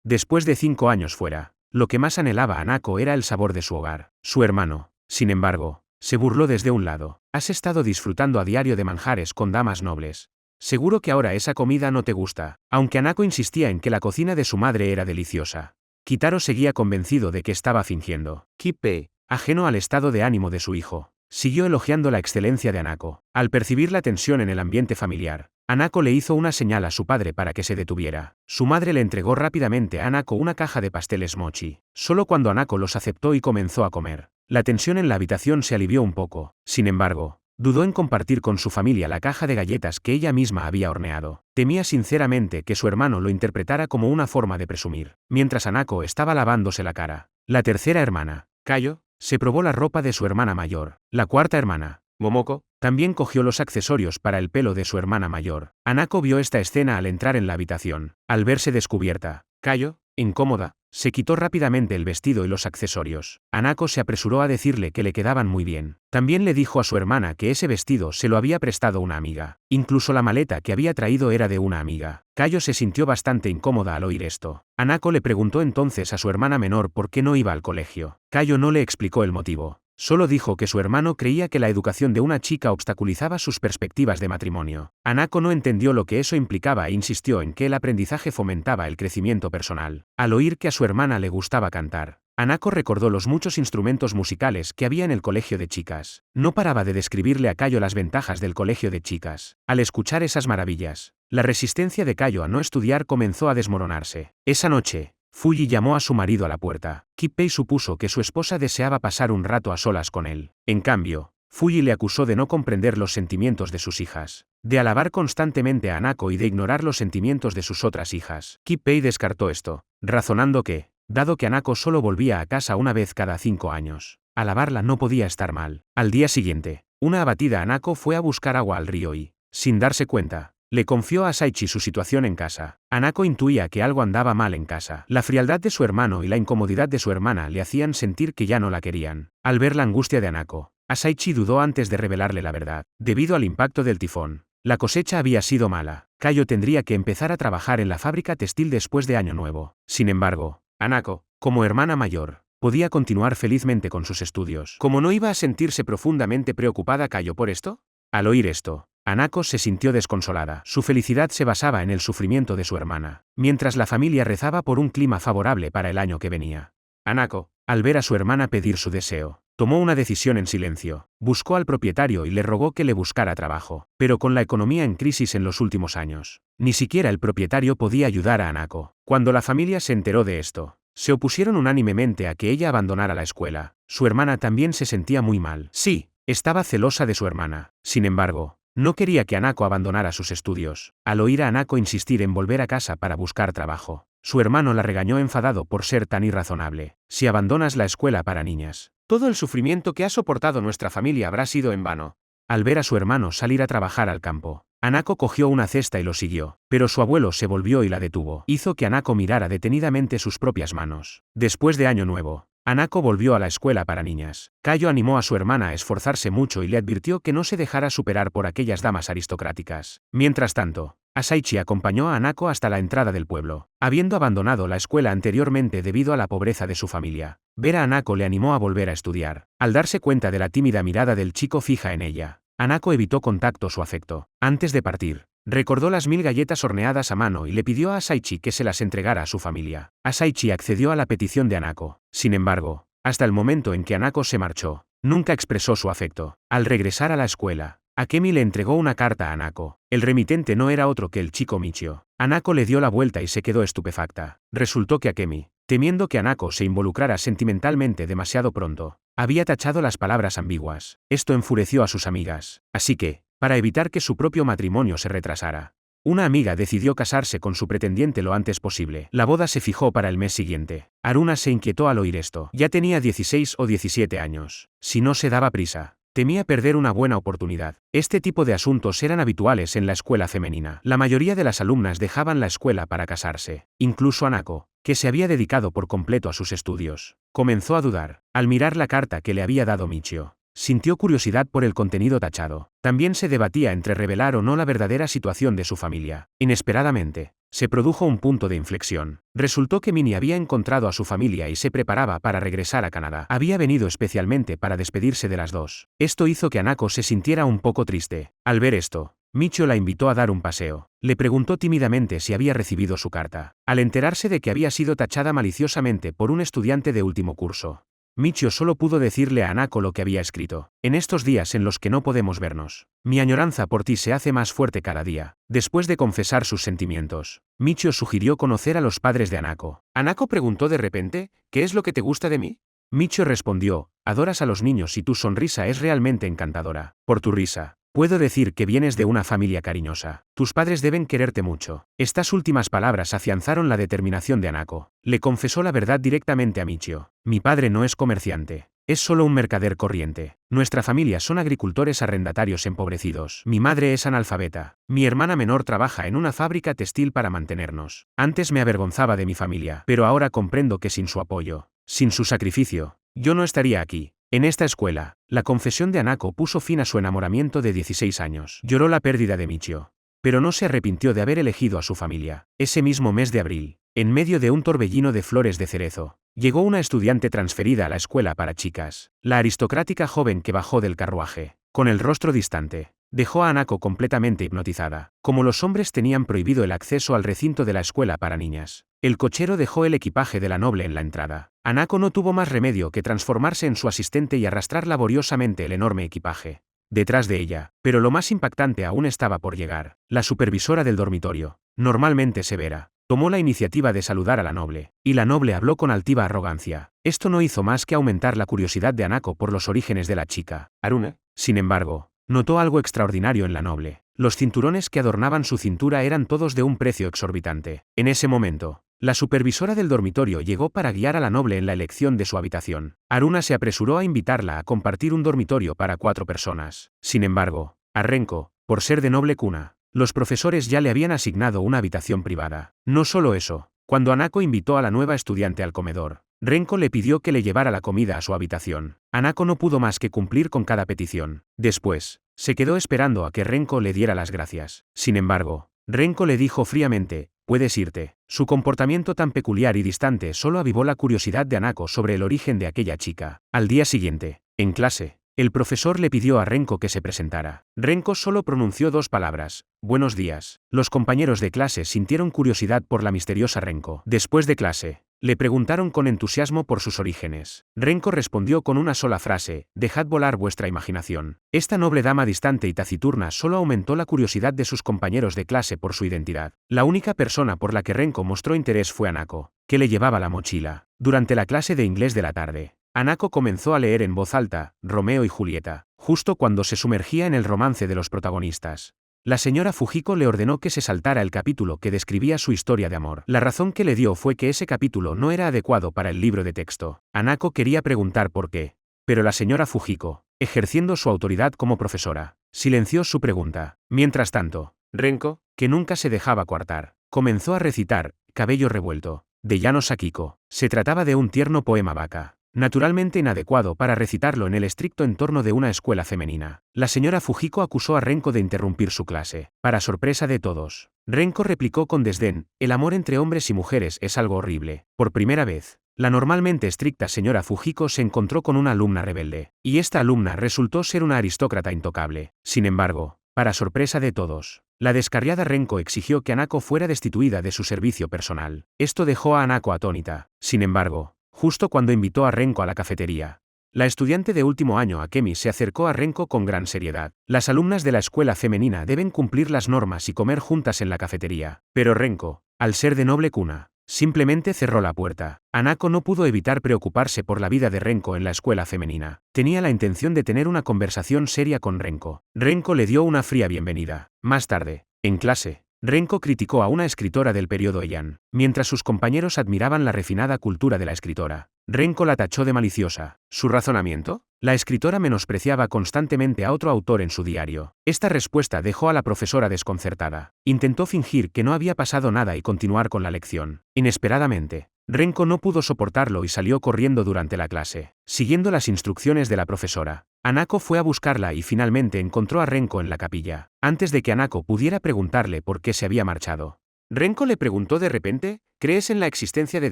Después de 5 años fuera, lo que más anhelaba Hanako era el sabor de su hogar. Su hermano, sin embargo, se burló desde un lado. Has estado disfrutando a diario de manjares con damas nobles. Seguro que ahora esa comida no te gusta. Aunque Hanako insistía en que la cocina de su madre era deliciosa, Kitaro seguía convencido de que estaba fingiendo. Kippei, ajeno al estado de ánimo de su hijo, siguió elogiando la excelencia de Hanako. Al percibir la tensión en el ambiente familiar, Hanako le hizo una señal a su padre para que se detuviera. Su madre le entregó rápidamente a Hanako una caja de pasteles mochi. Solo cuando Hanako los aceptó y comenzó a comer, la tensión en la habitación se alivió un poco. Sin embargo, dudó en compartir con su familia la caja de galletas que ella misma había horneado. Temía sinceramente que su hermano lo interpretara como una forma de presumir. Mientras Hanako estaba lavándose la cara, la tercera hermana, Kayo, se probó la ropa de su hermana mayor. La cuarta hermana, Momoko, también cogió los accesorios para el pelo de su hermana mayor. Hanako vio esta escena al entrar en la habitación. Al verse descubierta, Kayo, incómoda, se quitó rápidamente el vestido y los accesorios. Hanako se apresuró a decirle que le quedaban muy bien. También le dijo a su hermana que ese vestido se lo había prestado una amiga. Incluso la maleta que había traído era de una amiga. Kayo se sintió bastante incómoda al oír esto. Hanako le preguntó entonces a su hermana menor por qué no iba al colegio. Kayo no le explicó el motivo. Solo dijo que su hermano creía que la educación de una chica obstaculizaba sus perspectivas de matrimonio. Hanako no entendió lo que eso implicaba e insistió en que el aprendizaje fomentaba el crecimiento personal. Al oír que a su hermana le gustaba cantar, Hanako recordó los muchos instrumentos musicales que había en el colegio de chicas. No paraba de describirle a Kayo las ventajas del colegio de chicas. Al escuchar esas maravillas, la resistencia de Kayo a no estudiar comenzó a desmoronarse. Esa noche, Fuji llamó a su marido a la puerta. Kippei supuso que su esposa deseaba pasar un rato a solas con él. En cambio, Fuji le acusó de no comprender los sentimientos de sus hijas, de alabar constantemente a Hanako y de ignorar los sentimientos de sus otras hijas. Kippei descartó esto, razonando que, dado que Hanako solo volvía a casa una vez cada 5 años, alabarla no podía estar mal. Al día siguiente, una abatida Hanako fue a buscar agua al río y, sin darse cuenta, le confió a Asaichi su situación en casa. Hanako intuía que algo andaba mal en casa. La frialdad de su hermano y la incomodidad de su hermana le hacían sentir que ya no la querían. Al ver la angustia de Hanako, Asaichi dudó antes de revelarle la verdad. Debido al impacto del tifón, la cosecha había sido mala. Kayo tendría que empezar a trabajar en la fábrica textil después de Año Nuevo. Sin embargo, Hanako, como hermana mayor, podía continuar felizmente con sus estudios. ¿Cómo no iba a sentirse profundamente preocupada Kayo por esto? Al oír esto, Hanako se sintió desconsolada. Su felicidad se basaba en el sufrimiento de su hermana, mientras la familia rezaba por un clima favorable para el año que venía. Hanako, al ver a su hermana pedir su deseo, tomó una decisión en silencio. Buscó al propietario y le rogó que le buscara trabajo. Pero con la economía en crisis en los últimos años, ni siquiera el propietario podía ayudar a Hanako. Cuando la familia se enteró de esto, se opusieron unánimemente a que ella abandonara la escuela. Su hermana también se sentía muy mal. Sí, estaba celosa de su hermana. Sin embargo, no quería que Hanako abandonara sus estudios. Al oír a Hanako insistir en volver a casa para buscar trabajo, su hermano la regañó enfadado por ser tan irrazonable. Si abandonas la escuela para niñas, todo el sufrimiento que ha soportado nuestra familia habrá sido en vano. Al ver a su hermano salir a trabajar al campo, Hanako cogió una cesta y lo siguió, pero su abuelo se volvió y la detuvo. Hizo que Hanako mirara detenidamente sus propias manos. Después de Año Nuevo, Hanako volvió a la escuela para niñas. Kayo animó a su hermana a esforzarse mucho y le advirtió que no se dejara superar por aquellas damas aristocráticas. Mientras tanto, Asaichi acompañó a Hanako hasta la entrada del pueblo, habiendo abandonado la escuela anteriormente debido a la pobreza de su familia. Ver a Hanako le animó a volver a estudiar. Al darse cuenta de la tímida mirada del chico fija en ella, Hanako evitó contacto su afecto. Antes de partir, recordó las 1000 galletas horneadas a mano y le pidió a Asaichi que se las entregara a su familia. Asaichi accedió a la petición de Hanako. Sin embargo, hasta el momento en que Hanako se marchó, nunca expresó su afecto. Al regresar a la escuela, Akemi le entregó una carta a Hanako. El remitente no era otro que el chico Michio. Hanako le dio la vuelta y se quedó estupefacta. Resultó que Akemi, temiendo que Hanako se involucrara sentimentalmente demasiado pronto, había tachado las palabras ambiguas. Esto enfureció a sus amigas. Así que, para evitar que su propio matrimonio se retrasara, Una amiga decidió casarse con su pretendiente lo antes posible. La boda se fijó para el mes siguiente. Haruna se inquietó al oír esto. Ya tenía 16 o 17 años. Si no se daba prisa, temía perder una buena oportunidad. Este tipo de asuntos eran habituales en la escuela femenina. La mayoría de las alumnas dejaban la escuela para casarse. Incluso Hanako, que se había dedicado por completo a sus estudios, comenzó a dudar. Al mirar la carta que le había dado Michio, sintió curiosidad por el contenido tachado. También se debatía entre revelar o no la verdadera situación de su familia. Inesperadamente, se produjo un punto de inflexión. Resultó que Minnie había encontrado a su familia y se preparaba para regresar a Canadá. Había venido especialmente para despedirse de las dos. Esto hizo que Hanako se sintiera un poco triste. Al ver esto, Michio la invitó a dar un paseo. Le preguntó tímidamente si había recibido su carta. Al enterarse de que había sido tachada maliciosamente por un estudiante de último curso, Michio solo pudo decirle a Hanako lo que había escrito. En estos días en los que no podemos vernos, mi añoranza por ti se hace más fuerte cada día. Después de confesar sus sentimientos, Michio sugirió conocer a los padres de Hanako. Hanako preguntó de repente, ¿qué es lo que te gusta de mí? Michio respondió, adoras a los niños y tu sonrisa es realmente encantadora. Por tu risa, puedo decir que vienes de una familia cariñosa. Tus padres deben quererte mucho. Estas últimas palabras afianzaron la determinación de Hanako. Le confesó la verdad directamente a Michio. Mi padre no es comerciante. Es solo un mercader corriente. Nuestra familia son agricultores arrendatarios empobrecidos. Mi madre es analfabeta. Mi hermana menor trabaja en una fábrica textil para mantenernos. Antes me avergonzaba de mi familia, pero ahora comprendo que sin su apoyo, sin su sacrificio, yo no estaría aquí. En esta escuela, la confesión de Hanako puso fin a su enamoramiento de 16 años. Lloró la pérdida de Michio, pero no se arrepintió de haber elegido a su familia. Ese mismo mes de abril, en medio de un torbellino de flores de cerezo, llegó una estudiante transferida a la escuela para chicas. La aristocrática joven que bajó del carruaje, con el rostro distante, dejó a Hanako completamente hipnotizada. Como los hombres tenían prohibido el acceso al recinto de la escuela para niñas, el cochero dejó el equipaje de la noble en la entrada. Hanako no tuvo más remedio que transformarse en su asistente y arrastrar laboriosamente el enorme equipaje detrás de ella, pero lo más impactante aún estaba por llegar. La supervisora del dormitorio, normalmente severa, tomó la iniciativa de saludar a la noble, y la noble habló con altiva arrogancia. Esto no hizo más que aumentar la curiosidad de Hanako por los orígenes de la chica. Haruna, sin embargo, notó algo extraordinario en la noble. Los cinturones que adornaban su cintura eran todos de un precio exorbitante. En ese momento, la supervisora del dormitorio llegó para guiar a la noble en la elección de su habitación. Haruna se apresuró a invitarla a compartir un dormitorio para 4 personas. Sin embargo, a Renko, por ser de noble cuna, los profesores ya le habían asignado una habitación privada. No solo eso, cuando Hanako invitó a la nueva estudiante al comedor, Renko le pidió que le llevara la comida a su habitación. Hanako no pudo más que cumplir con cada petición. Después, se quedó esperando a que Renko le diera las gracias. Sin embargo, Renko le dijo fríamente, puedes irte. Su comportamiento tan peculiar y distante solo avivó la curiosidad de Hanako sobre el origen de aquella chica. Al día siguiente, en clase, el profesor le pidió a Renko que se presentara. Renko solo pronunció 2 palabras, buenos días. Los compañeros de clase sintieron curiosidad por la misteriosa Renko. Después de clase, le preguntaron con entusiasmo por sus orígenes. Renko respondió con una sola frase, dejad volar vuestra imaginación. Esta noble dama distante y taciturna solo aumentó la curiosidad de sus compañeros de clase por su identidad. La única persona por la que Renko mostró interés fue Hanako, que le llevaba la mochila. Durante la clase de inglés de la tarde, Hanako comenzó a leer en voz alta, Romeo y Julieta, justo cuando se sumergía en el romance de los protagonistas. La señora Fujiko le ordenó que se saltara el capítulo que describía su historia de amor. La razón que le dio fue que ese capítulo no era adecuado para el libro de texto. Hanako quería preguntar por qué, pero la señora Fujiko, ejerciendo su autoridad como profesora, silenció su pregunta. Mientras tanto, Renko, que nunca se dejaba coartar, comenzó a recitar, Cabello revuelto, de Yano Sakiko. Se trataba de un tierno poema vaca, naturalmente inadecuado para recitarlo en el estricto entorno de una escuela femenina. La señora Fujiko acusó a Renko de interrumpir su clase. Para sorpresa de todos, Renko replicó con desdén, el amor entre hombres y mujeres es algo horrible. Por primera vez, la normalmente estricta señora Fujiko se encontró con una alumna rebelde, y esta alumna resultó ser una aristócrata intocable. Sin embargo, para sorpresa de todos, la descarriada Renko exigió que Hanako fuera destituida de su servicio personal. Esto dejó a Hanako atónita. Sin embargo, justo cuando invitó a Renko a la cafetería, la estudiante de último año Akemi se acercó a Renko con gran seriedad. Las alumnas de la escuela femenina deben cumplir las normas y comer juntas en la cafetería. Pero Renko, al ser de noble cuna, simplemente cerró la puerta. Hanako no pudo evitar preocuparse por la vida de Renko en la escuela femenina. Tenía la intención de tener una conversación seria con Renko. Renko le dio una fría bienvenida. Más tarde, en clase, Renko criticó a una escritora del periodo Heian, mientras sus compañeros admiraban la refinada cultura de la escritora. Renko la tachó de maliciosa. ¿Su razonamiento? La escritora menospreciaba constantemente a otro autor en su diario. Esta respuesta dejó a la profesora desconcertada. Intentó fingir que no había pasado nada y continuar con la lección. Inesperadamente, Renko no pudo soportarlo y salió corriendo durante la clase. Siguiendo las instrucciones de la profesora, Hanako fue a buscarla y finalmente encontró a Renko en la capilla, antes de que Hanako pudiera preguntarle por qué se había marchado. Renko le preguntó de repente, ¿crees en la existencia de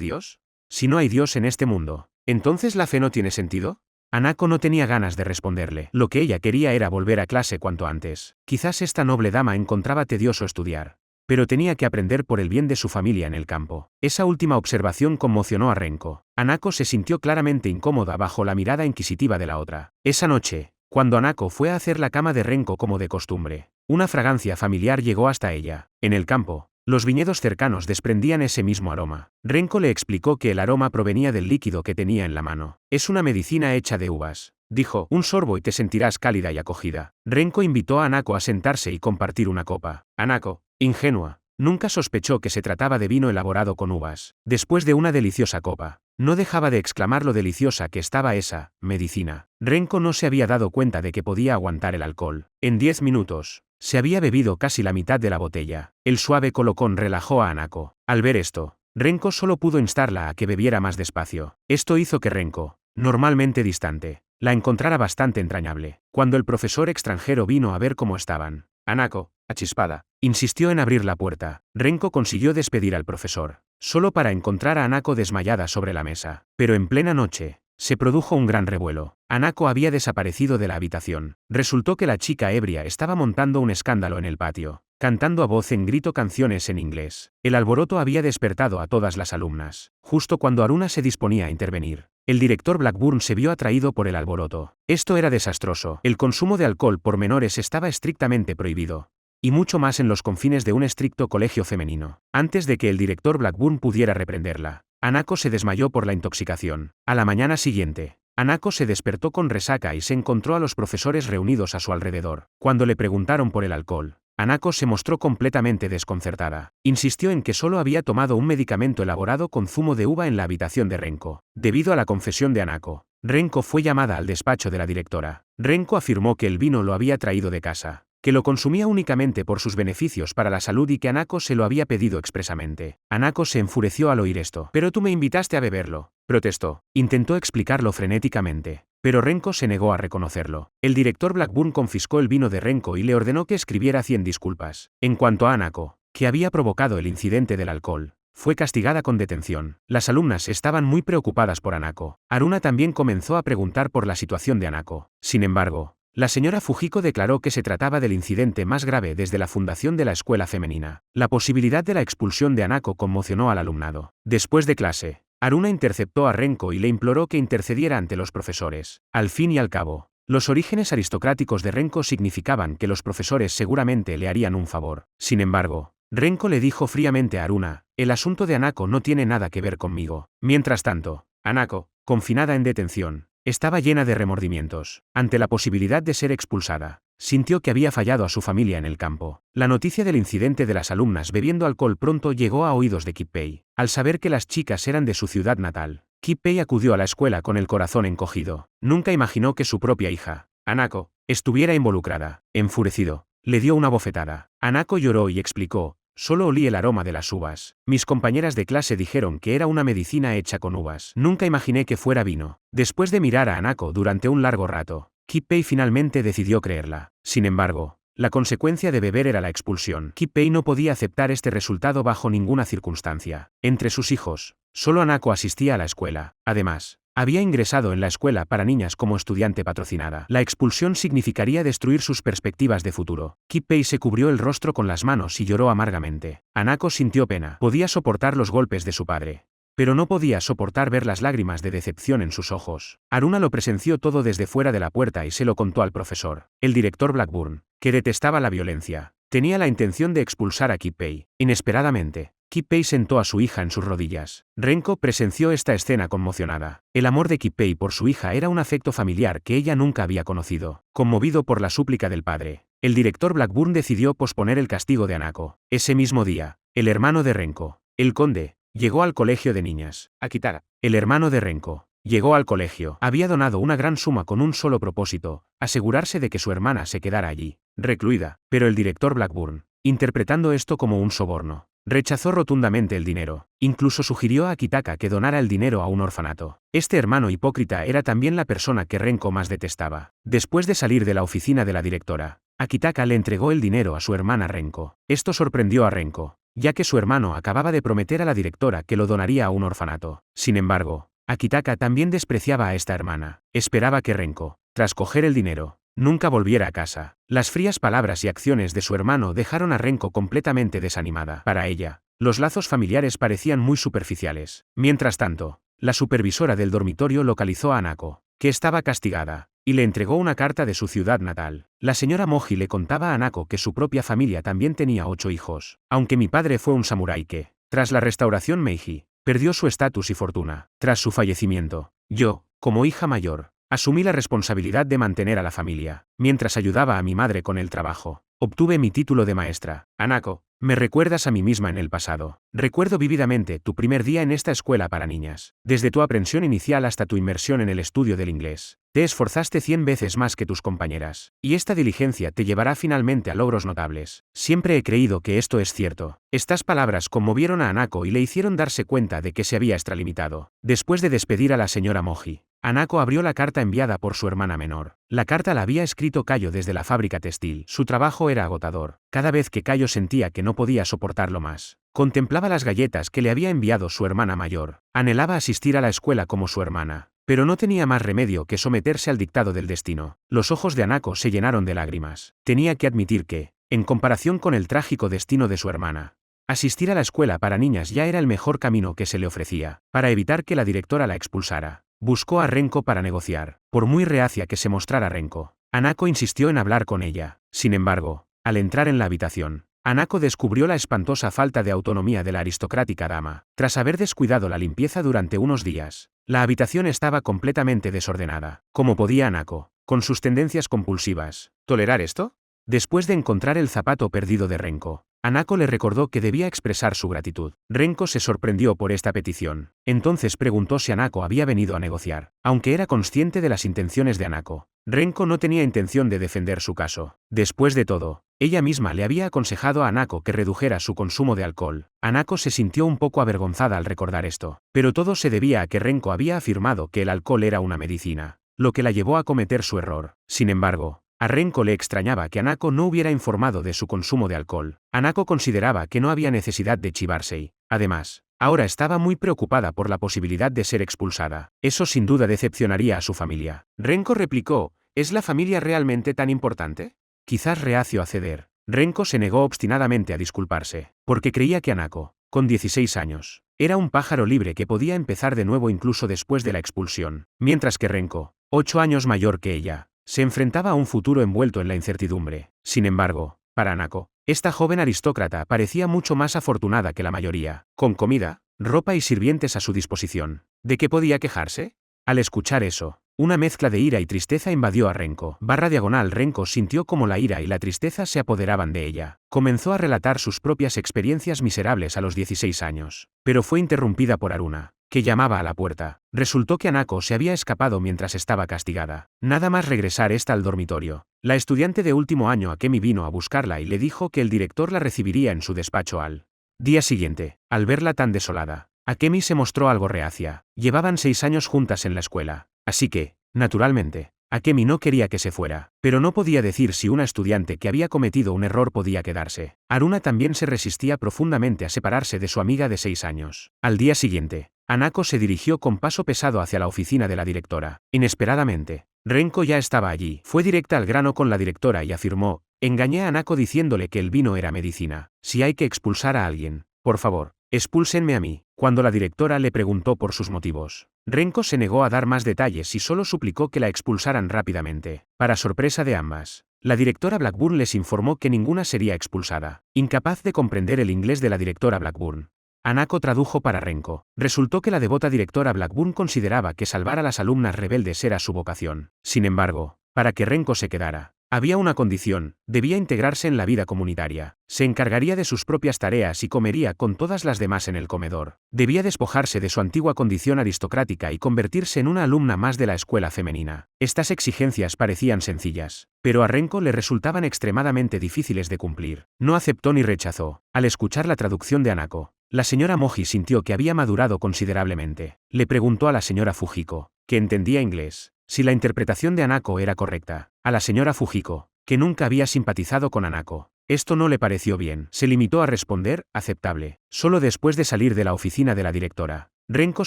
Dios? Si no hay Dios en este mundo, ¿entonces la fe no tiene sentido? Hanako no tenía ganas de responderle. Lo que ella quería era volver a clase cuanto antes. Quizás esta noble dama encontraba tedioso estudiar, pero tenía que aprender por el bien de su familia en el campo. Esa última observación conmocionó a Renko. Hanako se sintió claramente incómoda bajo la mirada inquisitiva de la otra. Esa noche, cuando Hanako fue a hacer la cama de Renko como de costumbre, una fragancia familiar llegó hasta ella. En el campo, los viñedos cercanos desprendían ese mismo aroma. Renko le explicó que el aroma provenía del líquido que tenía en la mano. Es una medicina hecha de uvas, dijo. Un sorbo y te sentirás cálida y acogida. Renko invitó a Hanako a sentarse y compartir una copa. Hanako, ingenua, nunca sospechó que se trataba de vino elaborado con uvas. Después de una deliciosa copa, no dejaba de exclamar lo deliciosa que estaba esa medicina. Renko no se había dado cuenta de que podía aguantar el alcohol. En 10 minutos, se había bebido casi la mitad de la botella. El suave colocón relajó a Hanako. Al ver esto, Renko solo pudo instarla a que bebiera más despacio. Esto hizo que Renko, normalmente distante, la encontrara bastante entrañable. Cuando el profesor extranjero vino a ver cómo estaban, Hanako, achispada, insistió en abrir la puerta. Renko consiguió despedir al profesor, solo para encontrar a Hanako desmayada sobre la mesa. Pero en plena noche, se produjo un gran revuelo. Hanako había desaparecido de la habitación. Resultó que la chica ebria estaba montando un escándalo en el patio, cantando a voz en grito canciones en inglés. El alboroto había despertado a todas las alumnas. Justo cuando Haruna se disponía a intervenir, el director Blackburn se vio atraído por el alboroto. Esto era desastroso. El consumo de alcohol por menores estaba estrictamente prohibido, y mucho más en los confines de un estricto colegio femenino. Antes de que el director Blackburn pudiera reprenderla, Hanako se desmayó por la intoxicación. A la mañana siguiente, Hanako se despertó con resaca y se encontró a los profesores reunidos a su alrededor. Cuando le preguntaron por el alcohol, Hanako se mostró completamente desconcertada. Insistió en que solo había tomado un medicamento elaborado con zumo de uva en la habitación de Renko. Debido a la confesión de Hanako, Renko fue llamada al despacho de la directora. Renko afirmó que el vino lo había traído de casa, que lo consumía únicamente por sus beneficios para la salud y que Hanako se lo había pedido expresamente. Hanako se enfureció al oír esto. «Pero tú me invitaste a beberlo», protestó. Intentó explicarlo frenéticamente, pero Renko se negó a reconocerlo. El director Blackburn confiscó el vino de Renko y le ordenó que escribiera 100 disculpas. En cuanto a Hanako, que había provocado el incidente del alcohol, fue castigada con detención. Las alumnas estaban muy preocupadas por Hanako. Haruna también comenzó a preguntar por la situación de Hanako. Sin embargo, la señora Fujiko declaró que se trataba del incidente más grave desde la fundación de la escuela femenina. La posibilidad de la expulsión de Hanako conmocionó al alumnado. Después de clase, Haruna interceptó a Renko y le imploró que intercediera ante los profesores. Al fin y al cabo, los orígenes aristocráticos de Renko significaban que los profesores seguramente le harían un favor. Sin embargo, Renko le dijo fríamente a Haruna, «El asunto de Hanako no tiene nada que ver conmigo». Mientras tanto, Hanako, confinada en detención, estaba llena de remordimientos. Ante la posibilidad de ser expulsada, sintió que había fallado a su familia en el campo. La noticia del incidente de las alumnas bebiendo alcohol pronto llegó a oídos de Kippei. Al saber que las chicas eran de su ciudad natal, Kippei acudió a la escuela con el corazón encogido. Nunca imaginó que su propia hija, Hanako, estuviera involucrada. Enfurecido, le dio una bofetada. Hanako lloró y explicó, «Solo olí el aroma de las uvas. Mis compañeras de clase dijeron que era una medicina hecha con uvas. Nunca imaginé que fuera vino». Después de mirar a Hanako durante un largo rato, Kippei finalmente decidió creerla. Sin embargo, la consecuencia de beber era la expulsión. Kippei no podía aceptar este resultado bajo ninguna circunstancia. Entre sus hijos, solo Hanako asistía a la escuela. Además, había ingresado en la escuela para niñas como estudiante patrocinada. La expulsión significaría destruir sus perspectivas de futuro. Kippei se cubrió el rostro con las manos y lloró amargamente. Hanako sintió pena. Podía soportar los golpes de su padre, pero no podía soportar ver las lágrimas de decepción en sus ojos. Haruna lo presenció todo desde fuera de la puerta y se lo contó al profesor. El director Blackburn, que detestaba la violencia, tenía la intención de expulsar a Kippei. Inesperadamente, Kippei sentó a su hija en sus rodillas. Renko presenció esta escena conmocionada. El amor de Kippei por su hija era un afecto familiar que ella nunca había conocido. Conmovido por la súplica del padre, el director Blackburn decidió posponer el castigo de Hanako. Ese mismo día, el hermano de Renko, el conde, llegó al colegio de niñas. Akitaka, el hermano de Renko, llegó al colegio. Había donado una gran suma con un solo propósito, asegurarse de que su hermana se quedara allí, recluida. Pero el director Blackburn, interpretando esto como un soborno, rechazó rotundamente el dinero. Incluso sugirió a Akitaka que donara el dinero a un orfanato. Este hermano hipócrita era también la persona que Renko más detestaba. Después de salir de la oficina de la directora, Akitaka le entregó el dinero a su hermana Renko. Esto sorprendió a Renko, ya que su hermano acababa de prometer a la directora que lo donaría a un orfanato. Sin embargo, Akitaka también despreciaba a esta hermana. Esperaba que Renko, tras coger el dinero, nunca volviera a casa. Las frías palabras y acciones de su hermano dejaron a Renko completamente desanimada. Para ella, los lazos familiares parecían muy superficiales. Mientras tanto, la supervisora del dormitorio localizó a Hanako, que estaba castigada, y le entregó una carta de su ciudad natal. La señora Moji le contaba a Hanako que su propia familia también tenía 8 hijos. Aunque mi padre fue un samurái que, tras la restauración Meiji, perdió su estatus y fortuna. Tras su fallecimiento, yo, como hija mayor, asumí la responsabilidad de mantener a la familia. Mientras ayudaba a mi madre con el trabajo, obtuve mi título de maestra. Hanako, me recuerdas a mí misma en el pasado. Recuerdo vívidamente tu primer día en esta escuela para niñas. Desde tu aprensión inicial hasta tu inmersión en el estudio del inglés, te esforzaste 100 veces más que tus compañeras. Y esta diligencia te llevará finalmente a logros notables. Siempre he creído que esto es cierto. Estas palabras conmovieron a Hanako y le hicieron darse cuenta de que se había extralimitado. Después de despedir a la señora Moji, Hanako abrió la carta enviada por su hermana menor. La carta la había escrito Kayo desde la fábrica textil. Su trabajo era agotador. Cada vez que Kayo sentía que no podía soportarlo más, contemplaba las galletas que le había enviado su hermana mayor. Anhelaba asistir a la escuela como su hermana, pero no tenía más remedio que someterse al dictado del destino. Los ojos de Hanako se llenaron de lágrimas. Tenía que admitir que, en comparación con el trágico destino de su hermana, asistir a la escuela para niñas ya era el mejor camino que se le ofrecía. Para evitar que la directora la expulsara, buscó a Renko para negociar. Por muy reacia que se mostrara Renko, Hanako insistió en hablar con ella. Sin embargo, al entrar en la habitación, Hanako descubrió la espantosa falta de autonomía de la aristocrática dama. Tras haber descuidado la limpieza durante unos días, la habitación estaba completamente desordenada. ¿Cómo podía Hanako, con sus tendencias compulsivas, tolerar esto? Después de encontrar el zapato perdido de Renko, Hanako le recordó que debía expresar su gratitud. Renko se sorprendió por esta petición. Entonces preguntó si Hanako había venido a negociar. Aunque era consciente de las intenciones de Hanako, Renko no tenía intención de defender su caso. Después de todo, ella misma le había aconsejado a Hanako que redujera su consumo de alcohol. Hanako se sintió un poco avergonzada al recordar esto. Pero todo se debía a que Renko había afirmado que el alcohol era una medicina, lo que la llevó a cometer su error. Sin embargo, a Renko le extrañaba que Hanako no hubiera informado de su consumo de alcohol. Hanako consideraba que no había necesidad de chivarse y, además, ahora estaba muy preocupada por la posibilidad de ser expulsada. Eso sin duda decepcionaría a su familia. Renko replicó, ¿es la familia realmente tan importante? Quizás reacio a ceder, Renko se negó obstinadamente a disculparse, porque creía que Hanako, con 16 años, era un pájaro libre que podía empezar de nuevo incluso después de la expulsión, mientras que Renko, 8 años mayor que ella, se enfrentaba a un futuro envuelto en la incertidumbre. Sin embargo, para Hanako, esta joven aristócrata parecía mucho más afortunada que la mayoría, con comida, ropa y sirvientes a su disposición. ¿De qué podía quejarse? Al escuchar eso, una mezcla de ira y tristeza invadió a Renko. Renko sintió como la ira y la tristeza se apoderaban de ella. Comenzó a relatar sus propias experiencias miserables a los 16 años, pero fue interrumpida por Haruna, que llamaba a la puerta. Resultó que Hanako se había escapado mientras estaba castigada. Nada más regresar al dormitorio, la estudiante de último año Akemi vino a buscarla y le dijo que el director la recibiría en su despacho al día siguiente. Al verla tan desolada, Akemi se mostró algo reacia. Llevaban 6 años juntas en la escuela, así que, naturalmente, Akemi no quería que se fuera, pero no podía decir si una estudiante que había cometido un error podía quedarse. Haruna también se resistía profundamente a separarse de su amiga de 6 años. Al día siguiente, Hanako se dirigió con paso pesado hacia la oficina de la directora. Inesperadamente, Renko ya estaba allí. Fue directa al grano con la directora y afirmó, engañé a Hanako diciéndole que el vino era medicina. Si hay que expulsar a alguien, por favor, expúlsenme a mí. Cuando la directora le preguntó por sus motivos, Renko se negó a dar más detalles y solo suplicó que la expulsaran rápidamente. Para sorpresa de ambas, la directora Blackburn les informó que ninguna sería expulsada. Incapaz de comprender el inglés de la directora Blackburn, Hanako tradujo para Renko. Resultó que la devota directora Blackburn consideraba que salvar a las alumnas rebeldes era su vocación. Sin embargo, para que Renko se quedara, Había una condición: debía integrarse en la vida comunitaria. Se encargaría de sus propias tareas y comería con todas las demás en el comedor. Debía despojarse de su antigua condición aristocrática y convertirse en una alumna más de la escuela femenina. Estas exigencias parecían sencillas, pero a Renko le resultaban extremadamente difíciles de cumplir. No aceptó ni rechazó. Al escuchar la traducción de Hanako, la señora Moji sintió que había madurado considerablemente. Le preguntó a la señora Fujiko, que entendía inglés, si la interpretación de Hanako era correcta. A la señora Fujiko, que nunca había simpatizado con Hanako, esto no le pareció bien. Se limitó a responder: aceptable. Solo después de salir de la oficina de la directora, Renko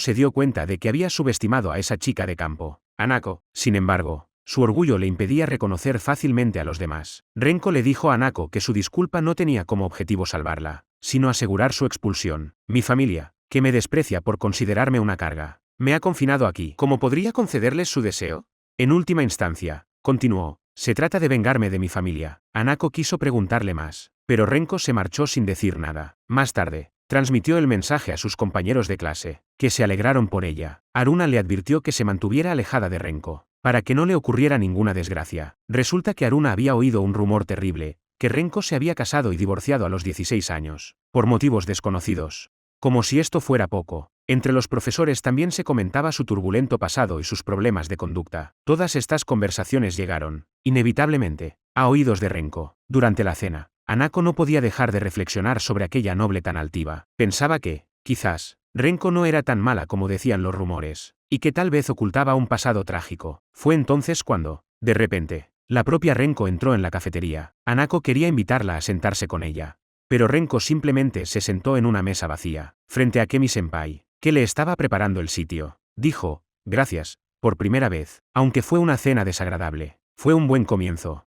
se dio cuenta de que había subestimado a esa chica de campo. Hanako, sin embargo, su orgullo le impedía reconocer fácilmente a los demás. Renko le dijo a Hanako que su disculpa no tenía como objetivo salvarla, sino asegurar su expulsión. Mi familia, que me desprecia por considerarme una carga, me ha confinado aquí. ¿Cómo podría concederles su deseo? En última instancia, continuó, se trata de vengarme de mi familia. Hanako quiso preguntarle más, pero Renko se marchó sin decir nada. Más tarde, transmitió el mensaje a sus compañeros de clase, que se alegraron por ella. Haruna le advirtió que se mantuviera alejada de Renko, para que no le ocurriera ninguna desgracia. Resulta que Haruna había oído un rumor terrible, que Renko se había casado y divorciado a los 16 años, por motivos desconocidos. Como si esto fuera poco, entre los profesores también se comentaba su turbulento pasado y sus problemas de conducta. Todas estas conversaciones llegaron, inevitablemente, a oídos de Renko. Durante la cena, Hanako no podía dejar de reflexionar sobre aquella noble tan altiva. Pensaba que, quizás, Renko no era tan mala como decían los rumores, y que tal vez ocultaba un pasado trágico. Fue entonces cuando, de repente, la propia Renko entró en la cafetería. Hanako quería invitarla a sentarse con ella, pero Renko simplemente se sentó en una mesa vacía, frente a Kemi-senpai, que le estaba preparando el sitio. Dijo: gracias, por primera vez, aunque fue una cena desagradable. Fue un buen comienzo.